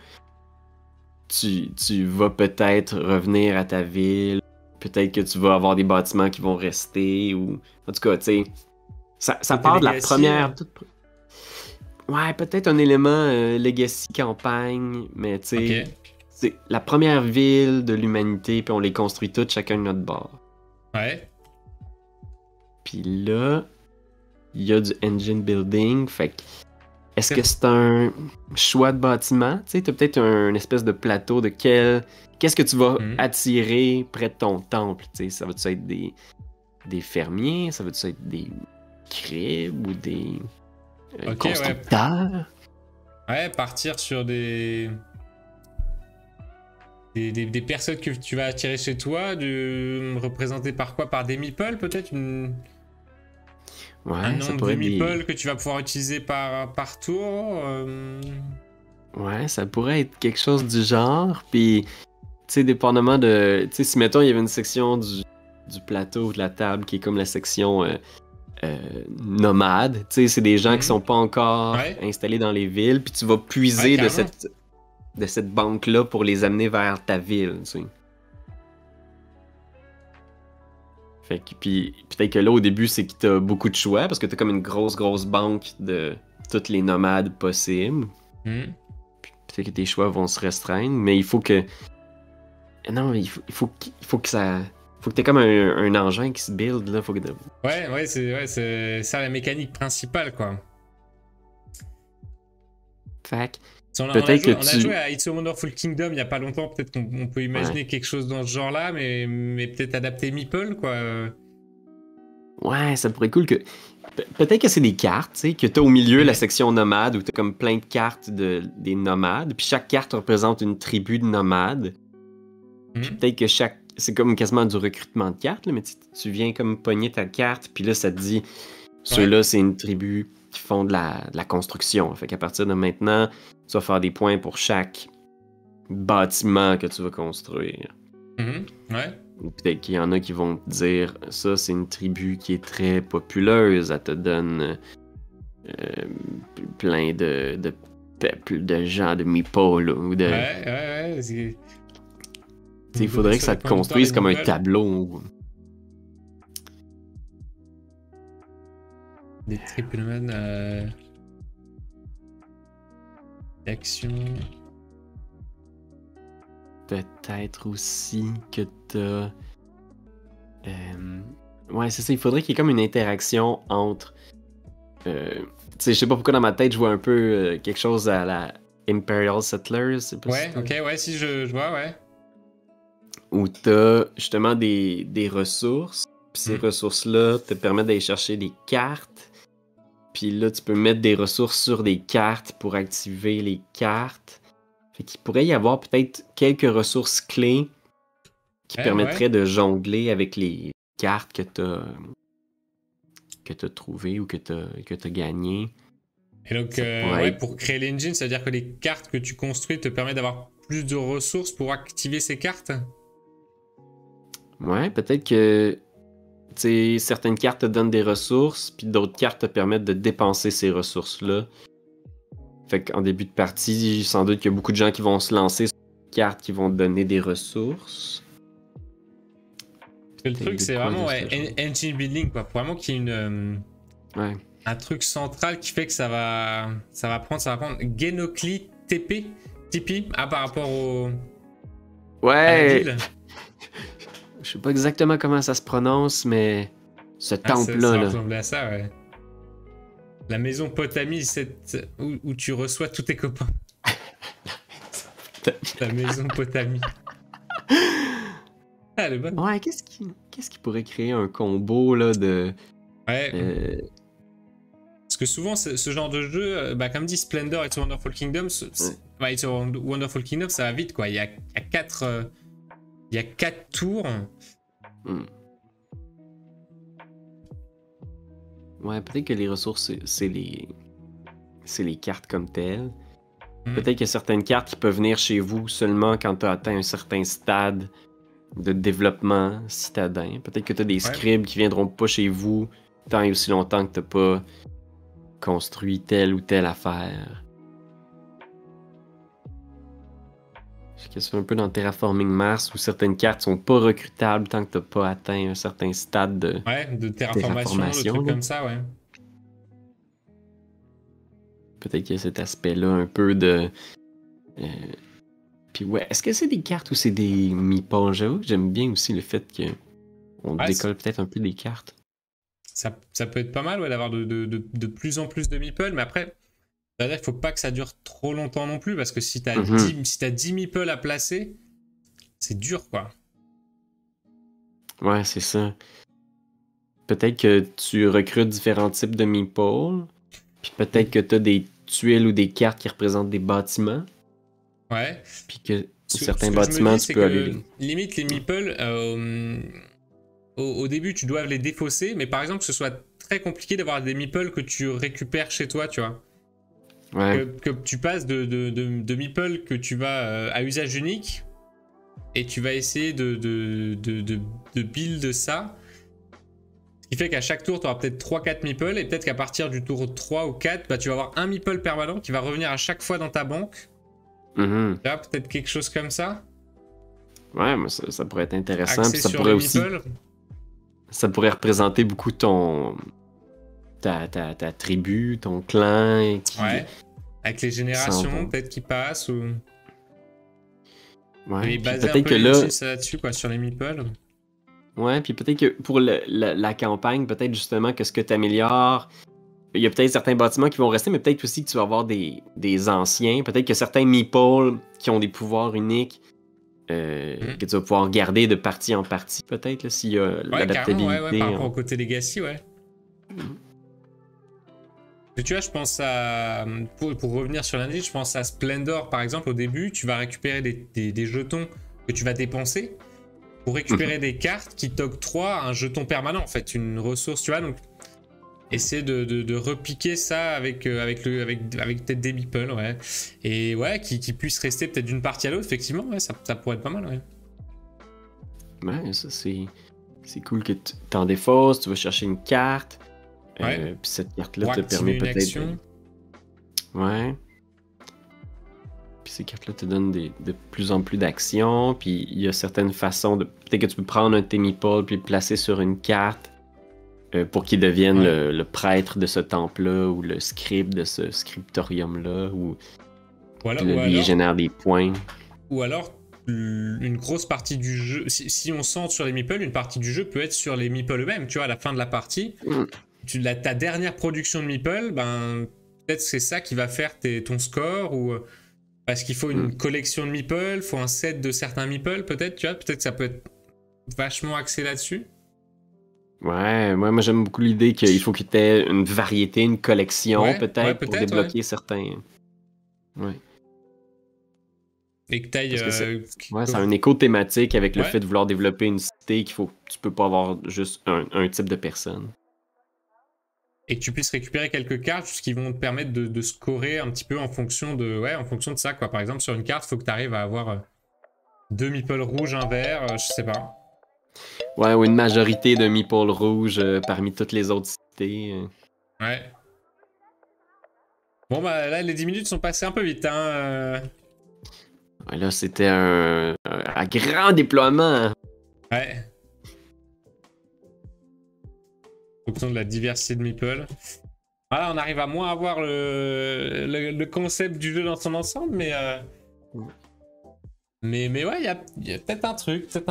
tu vas peut-être revenir à ta ville, peut-être que tu vas avoir des bâtiments qui vont rester, ou... En tout cas, tu sais, ça part de la première... Ouais, peut-être un élément Legacy campagne, mais tu sais, c'est la première ville de l'humanité, puis on les construit toutes chacun de notre bord. Ouais. Puis là, il y a du engine building, fait que est-ce que c'est un choix de bâtiment? Tu sais, t'as peut-être un espèce de plateau de qu'est-ce que tu vas attirer près de ton temple, tu sais, ça va-tu être des fermiers, ça va-tu être des cribs ou des constructeurs? Ouais, partir sur des personnes que tu vas attirer chez toi, représentées par quoi? Par des meeples, peut-être un nombre de meeples que tu vas pouvoir utiliser par tour. Ouais, ça pourrait être quelque chose du genre. Puis, tu sais, dépendamment de... Tu sais, si, mettons, il y avait une section du plateau ou de la table qui est comme la section nomade. Tu sais, c'est des gens qui sont pas encore installés dans les villes. Puis tu vas puiser de cette banque-là pour les amener vers ta ville, tu sais. Fait que, puis peut-être que là, au début, c'est que t'as beaucoup de choix, parce que t'as comme une grosse banque de toutes les nomades possibles. Puis peut-être que tes choix vont se restreindre, mais il faut que... Non, il faut que ça... Faut que t'aies comme un engin qui se build, là. Ouais, c'est ça la mécanique principale, quoi. Fait on a joué à It's a Wonderful Kingdom il y a pas longtemps, peut-être qu'on peut imaginer quelque chose dans ce genre-là, mais peut-être adapter Meeple, quoi. Ouais, ça pourrait être cool que... Peut-être que c'est des cartes, tu sais, que t'as au milieu la section nomade, où t'as comme plein de cartes des nomades, puis chaque carte représente une tribu de nomades. Puis peut-être que c'est comme quasiment du recrutement de cartes, là, mais tu viens comme pogner ta carte, puis là, ça te dit, ceux-là, c'est une tribu qui font de la construction. Fait qu'à partir de maintenant, tu vas faire des points pour chaque bâtiment que tu vas construire. Ouais. Ou peut-être qu'il y en a qui vont te dire, ça, c'est une tribu qui est très populeuse, elle te donne plein de peuples, de gens, de meeple, ou de... Ouais. Il faudrait que ça te construise comme un tableau. Des triples nomades d'action. Peut-être aussi que t'as... Ouais, c'est ça. Il faudrait qu'il y ait comme une interaction entre... Tu sais, je sais pas pourquoi dans ma tête, je vois un peu quelque chose à la Imperial Settlers. Si je vois, ouais. Où t'as justement des ressources. Puis ces ressources-là te permettent d'aller chercher des cartes. Puis là, tu peux mettre des ressources sur des cartes pour activer les cartes. Fait qu'il pourrait y avoir peut-être quelques ressources clés qui permettraient de jongler avec les cartes que t'as trouvées ou que t'as gagnées. Et donc, pour créer l'engine, ça veut dire que les cartes que tu construis te permettent d'avoir plus de ressources pour activer ces cartes? Ouais, peut-être que certaines cartes te donnent des ressources, puis d'autres cartes te permettent de dépenser ces ressources-là. Fait qu'en début de partie, sans doute qu'il y a beaucoup de gens qui vont se lancer sur des cartes qui vont te donner des ressources. Le truc, c'est vraiment engine building, quoi. Pour vraiment qu'il y ait un truc central qui fait que ça va prendre Genocli TP par rapport au... Ouais. Je sais pas exactement comment ça se prononce, mais ce temple-là. Ça ressemble à ça, ouais. La maison Potami, où tu reçois tous tes copains. La maison Potami. Elle est bonne. Ouais, qu'est-ce qui pourrait créer un combo là de... Ouais. Parce que souvent, ce genre de jeu, comme dit Splendor et It's a Wonderful Kingdom, It's a Wonderful Kingdom, ça va vite, quoi. Il y a 4 tours. Ouais, peut-être que les ressources, c'est les cartes comme telles. Peut-être qu'il y a certaines cartes qui peuvent venir chez vous seulement quand tu as atteint un certain stade de développement citadin. Peut-être que tu as des scribes qui viendront pas chez vous tant et aussi longtemps que t'as pas construit telle ou telle affaire. Je pense un peu dans Terraforming Mars où certaines cartes sont pas recrutables tant que t'as pas atteint un certain stade de Ouais, de terraformation, de terraformation, trucs là. comme ça, ouais. Peut-être qu'il y a cet aspect-là un peu de... Puis ouais, est-ce que c'est des cartes ou c'est des meeples? J'avoue que j'aime bien aussi le fait qu'on Ouais, décolle peut-être un peu des cartes. ça peut être pas mal, ouais, d'avoir de plus en plus de meeples, mais après, c'est-à-dire qu'il faut pas que ça dure trop longtemps non plus, parce que si t'as Mhm. 10 meeples à placer, c'est dur, quoi. Ouais, c'est ça. Peut-être que tu recrutes différents types de meeples, puis peut-être que t'as des tuiles ou des cartes qui représentent des bâtiments, Ouais. puis que Ce certains que je me bâtiments, dis, tu c'est peux aller... que limite les meeples, au début, tu dois les défausser, mais par exemple, que ce soit très compliqué d'avoir des meeples que tu récupères chez toi, tu vois. Ouais. Que tu passes de meeples que tu vas à usage unique et tu vas essayer de build ça. Ce qui fait qu'à chaque tour, tu auras peut-être 3-4 meeples et peut-être qu'à partir du tour 3 ou 4, bah, tu vas avoir un meeple permanent qui va revenir à chaque fois dans ta banque. Mhm. Tu vois, peut-être quelque chose comme ça. Ouais, mais ça pourrait être intéressant, Axé puis ça sur pourrait les aussi... meeples. Ça pourrait représenter beaucoup ta tribu, ton clan, qui... Ouais. Avec les s'en générations, vont. peut-être qui passent ou. Ouais, Et puis baser un peut-être peu que les là... utils là-dessus, quoi, sur les meeples. Ouais, puis peut-être que pour la campagne, peut-être justement que ce que tu améliores, il y a peut-être certains bâtiments qui vont rester, mais peut-être aussi que tu vas avoir des anciens. Peut-être que certains meeples qui ont des pouvoirs uniques que tu vas pouvoir garder de partie en partie, peut-être, là, s'il y a Ouais, carrément, ouais, l'adaptabilité. par rapport au côté Legacy, ouais. Mais tu vois, je pense à. Pour revenir sur l'indice, je pense à Splendor, par exemple, au début, tu vas récupérer des jetons que tu vas dépenser pour récupérer des cartes qui t'octroient un jeton permanent, en fait, une ressource, tu vois, donc. Essayer de repiquer ça avec peut-être des meeples, ouais. Et ouais, qui puisse rester peut-être d'une partie à l'autre, effectivement, ouais, ça pourrait être pas mal, ouais. Ouais, ça c'est cool que tu t'en défausses, tu vas chercher une carte. Ouais. Puis cette carte-là Pour te activer permet une peut-être... action. Ouais. Puis ces cartes-là te donnent de plus en plus d'actions. Puis il y a certaines façons de... Peut-être que tu peux prendre un de tes meeples puis le placer sur une carte pour qu'il devienne Ouais. le prêtre de ce temple-là ou le scribe de ce scriptorium-là. Ou Ou puis alors, là, ou lui, il alors, génère des points. ou alors, une grosse partie du jeu, si on centre sur les meeples, une partie du jeu peut être sur les meeples eux-mêmes, tu vois, à la fin de la partie. Ta dernière production de meeple, ben, peut-être c'est ça qui va faire ton score, ou parce qu'il faut une collection de meeple, faut un set de certains meeple, peut-être, tu vois, peut-être que ça peut être vachement axé là-dessus. Ouais, moi j'aime beaucoup l'idée qu'il faut que tu aies une variété, une collection Ouais, peut-être pour peut-être, ouais. débloquer certains... Ouais. Et que t'ailles. Parce que ça a un écho thématique avec le Ouais. fait de vouloir développer une cité tu peux pas avoir juste un type de personne. Et que tu puisses récupérer quelques cartes qui vont te permettre de scorer un petit peu en fonction en fonction de ça, quoi. Par exemple, sur une carte, il faut que tu arrives à avoir 2 meeples rouges, un vert, je sais pas. Ouais, ou une majorité de meeples rouges parmi toutes les autres cités. Ouais. Bon, bah là, les 10 minutes sont passées un peu vite, hein. Ouais, là, c'était un grand déploiement. Ouais. En fonction de la diversité de meeples. Voilà, on arrive à moins avoir le concept du jeu dans son ensemble, mais ouais, il y a peut-être un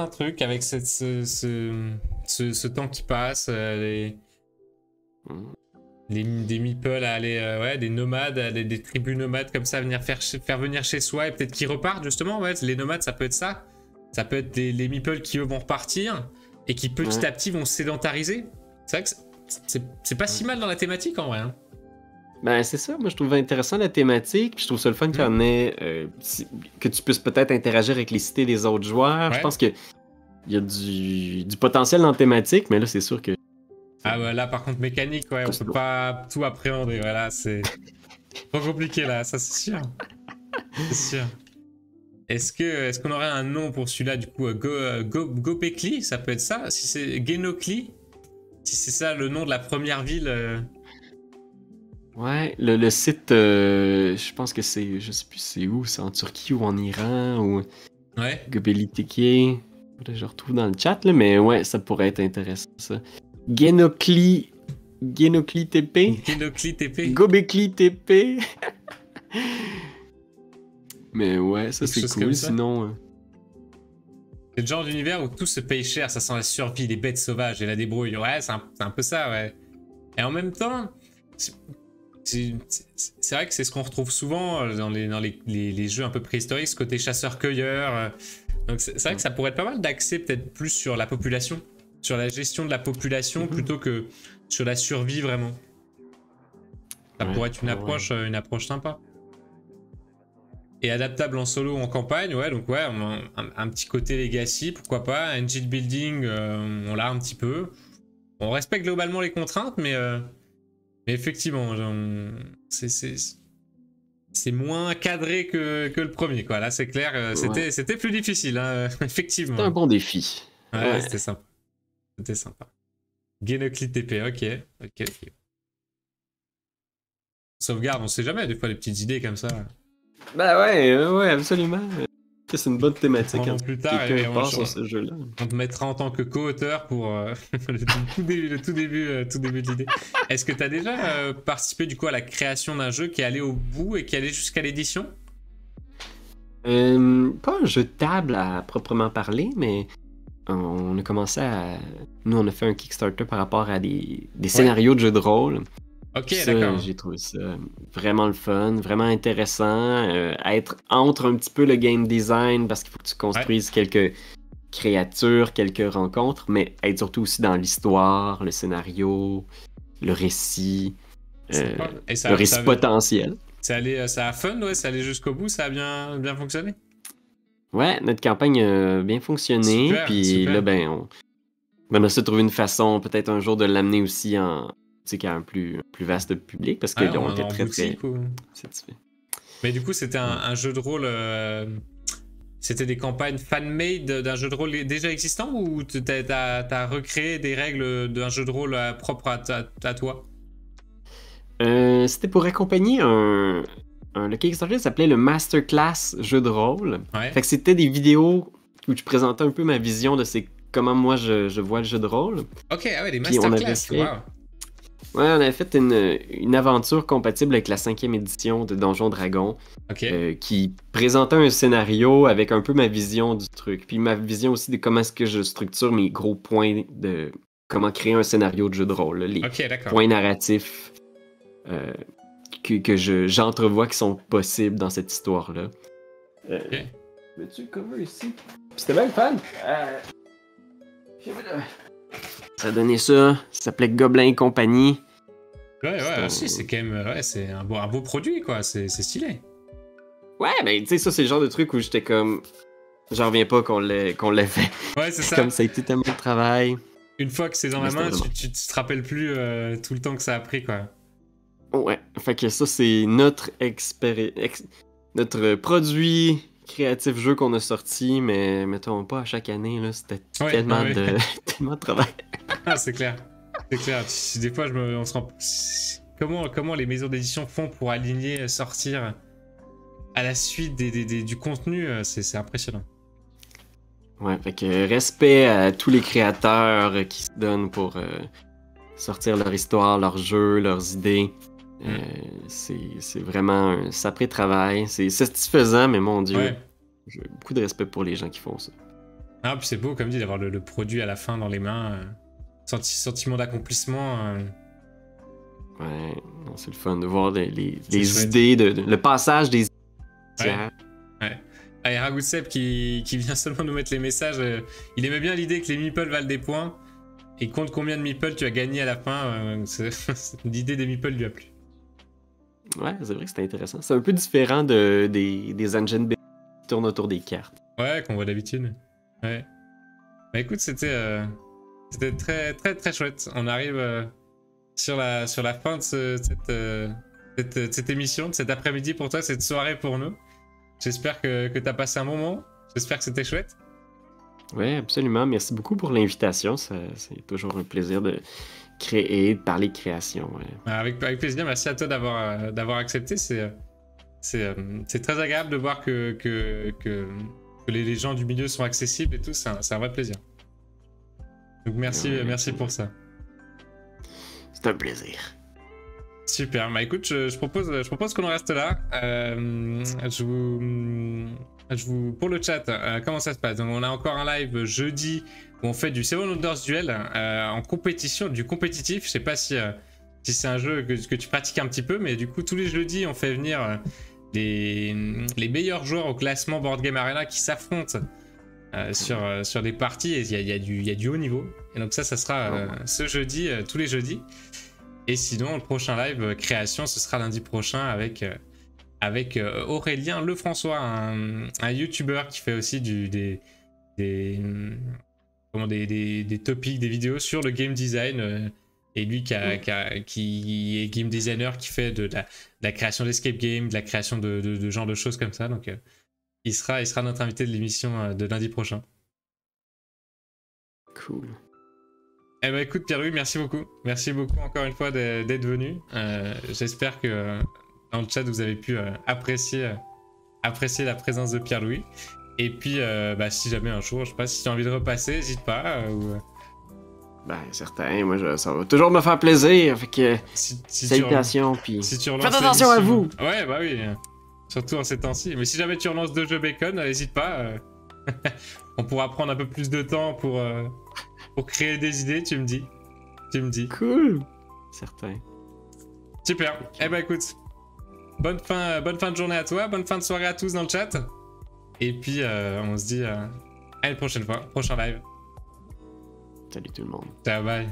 truc avec ce temps qui passe, des meeples à aller, ouais, des nomades, des tribus nomades comme ça, venir faire venir chez soi et peut-être qu'ils repartent justement. Ouais, les nomades, ça peut être ça. Ça peut être les meeples qui eux vont repartir et qui petit à petit vont se sédentariser. C'est vrai que c'est pas si mal dans la thématique en vrai. Hein. Ben, c'est ça. Moi, je trouve intéressant la thématique. Puis je trouve ça le fun qu'il y en ait. Que tu puisses peut-être interagir avec les cités des autres joueurs. Ouais. Je pense qu'il y a du potentiel dans la thématique, mais là, c'est sûr que. Ah, bah là, par contre, mécanique, ouais, on peut pas tout appréhender. Voilà, c'est trop compliqué là, ça c'est sûr. C'est sûr. Est-ce qu'on aurait un nom pour celui-là du coup Gopekli, ça peut être ça. Si c'est Genokli, Si c'est ça le nom de la première ville. Ouais, le site, je pense que c'est, je sais plus c'est où, c'est en Turquie ou en Iran ou Ouais. Göbekli Tepe. Faudrait que je retrouve dans le chat là, mais ouais, ça pourrait être intéressant ça. Genokli Tepe, Genokli TP. Göbekli Tepe. Mais ouais, ça Quelque c'est chose comme cool. ça. Sinon, C'est le genre d'univers où tout se paye cher, ça sent la survie, les bêtes sauvages et la débrouille. Ouais, c'est un peu ça, ouais. Et en même temps, c'est vrai que c'est ce qu'on retrouve souvent dans les jeux un peu préhistoriques, ce côté chasseur-cueilleur. Donc c'est vrai que ça pourrait être pas mal d'axer peut-être plus sur la population, sur la gestion de la population plutôt que sur la survie vraiment. Ça pourrait être une approche sympa. Et adaptable en solo ou en campagne, ouais, donc ouais, on a un petit côté legacy, pourquoi pas. Engine building, on l'a un petit peu. On respecte globalement les contraintes, mais effectivement, c'est moins cadré que le premier, quoi. Là, c'est clair, c'était plus difficile, hein, effectivement. c'était un bon défi. Ouais, c'était sympa. C'était sympa. Genokli TP, ok. Sauvegarde, on sait jamais, des fois, les petites idées comme ça. Bah ouais, absolument. C'est une bonne thématique. Pendant plus tard, quelqu'un part sur ce jeu-là. On te mettra en tant que co-auteur pour le tout début de l'idée. Est-ce que tu as déjà participé du coup à la création d'un jeu qui est allé au bout et qui est allé jusqu'à l'édition? Pas un jeu de table à proprement parler, mais on a commencé à... Nous, on a fait un Kickstarter par rapport à des scénarios de jeux de rôle. Ok, d'accord. J'ai trouvé ça vraiment le fun, vraiment intéressant. Être entre un petit peu le game design, parce qu'il faut que tu construises quelques créatures, quelques rencontres, mais être surtout aussi dans l'histoire, le scénario, le récit, le récit potentiel. Ça a fun, ouais, ça allait jusqu'au bout, ça a bien fonctionné? Ouais, notre campagne a bien fonctionné, puis là, on a su trouver une façon, peut-être un jour, de l'amener aussi qu'à un plus vaste public, parce que là, on était très satisfaits. Mais du coup, c'était un jeu de rôle... C'était des campagnes fan-made d'un jeu de rôle déjà existant, ou t'as recréé des règles d'un jeu de rôle propre à toi? C'était pour accompagner le Kickstarter s'appelait le Masterclass jeu de rôle. Ouais. Fait que c'était des vidéos où je présentais un peu ma vision de comment moi je vois le jeu de rôle. Ok, ah ouais, des Masterclass, wow. Ouais, on avait fait une aventure compatible avec la 5e édition de Donjons Dragons, qui présentait un scénario avec un peu ma vision du truc, puis ma vision aussi de comment est-ce que je structure mes gros points de comment créer un scénario de jeu de rôle, là, les points narratifs que j'entrevois qui sont possibles dans cette histoire-là. Mets-tu le cover ici? C'était bien le fun! Ça a donné ça s'appelait Gobelin et compagnie. Ouais, aussi, c'est quand même... c'est un beau produit, quoi, c'est stylé. Ouais, mais tu sais, ça, c'est le genre de truc où j'étais comme... J'en reviens pas qu'on l'ait fait. Ouais, c'est ça. Comme ça a été tellement de travail. Une fois que c'est dans la main, tu te rappelles plus tout le temps que ça a pris, quoi. Ouais, fait que ça, c'est notre notre produit créatif jeu qu'on a sorti, mais mettons pas à chaque année, là, c'était tellement de travail. Ah, c'est clair. C'est clair. Des fois, on se rend... Comment les maisons d'édition font pour aligner, sortir à la suite du contenu, c'est impressionnant. Ouais, fait que respect à tous les créateurs qui se donnent pour sortir leur histoire, leurs jeux, leurs idées. C'est vraiment un sacré travail. C'est satisfaisant, mais mon Dieu, j'ai beaucoup de respect pour les gens qui font ça. Ah, puis c'est beau, comme dit, d'avoir le produit à la fin dans les mains. Sentiment d'accomplissement. Ouais, c'est le fun de voir les idées, le passage des idées. Ouais. Et Ragoutsep qui vient seulement nous mettre les messages, il aimait bien l'idée que les meeples valent des points et compte combien de meeples tu as gagné à la fin. L'idée des meeples lui a plu. Ouais, c'est vrai que c'était intéressant. C'est un peu différent des engines qui tournent autour des cartes. Ouais, qu'on voit d'habitude. Ouais. Bah écoute, c'était très très très chouette. On arrive sur la fin de cette émission, de cet après-midi pour toi, cette soirée pour nous. J'espère que t'as passé un moment. J'espère que c'était chouette. Oui, absolument. Merci beaucoup pour l'invitation. C'est toujours un plaisir de créer, de parler de création. Ouais. Avec plaisir, merci à toi d'avoir accepté. C'est très agréable de voir que les gens du milieu sont accessibles et tout, c'est un vrai plaisir. Donc merci, Ouais, merci pour ça. c'est un plaisir. Super, bah écoute, je propose qu'on en reste là. Pour le chat, comment ça se passe? Donc on a encore un live jeudi où on fait du Seven Wonders Duel en compétition, du compétitif. Je sais pas si c'est un jeu que tu pratiques un petit peu, mais du coup tous les jeudis on fait venir les meilleurs joueurs au classement Board Game Arena qui s'affrontent sur des parties et il y a du haut niveau. Et donc ça sera ce jeudi, tous les jeudis. Et sinon, le prochain live création, ce sera lundi prochain avec Aurélien Lefrançois, un YouTuber qui fait aussi des topics, des vidéos sur le game design. Et lui qui est game designer, qui fait de la création d'escape game, de la création de genre de choses comme ça. Donc il sera notre invité de l'émission de lundi prochain. Cool. Eh ben écoute Pierre-Louis, merci beaucoup. Merci beaucoup encore une fois d'être venu. J'espère que dans le chat vous avez pu apprécier la présence de Pierre-Louis. Et puis si jamais un jour, je sais pas si tu as envie de repasser, n'hésite pas. Ben certain, moi ça va toujours me faire plaisir. Fait que salutations, puis faites attention à vous. Ouais, bah oui. Surtout en ces temps-ci. Mais si jamais tu relances 2 jeux bacon, n'hésite pas. On pourra prendre un peu plus de temps pour créer des idées, tu me dis. Cool. Certain. Super. Eh ben écoute, bonne fin de journée à toi, bonne fin de soirée à tous dans le chat. Et puis on se dit à une prochaine fois, prochain live. Salut tout le monde. Ciao, bye.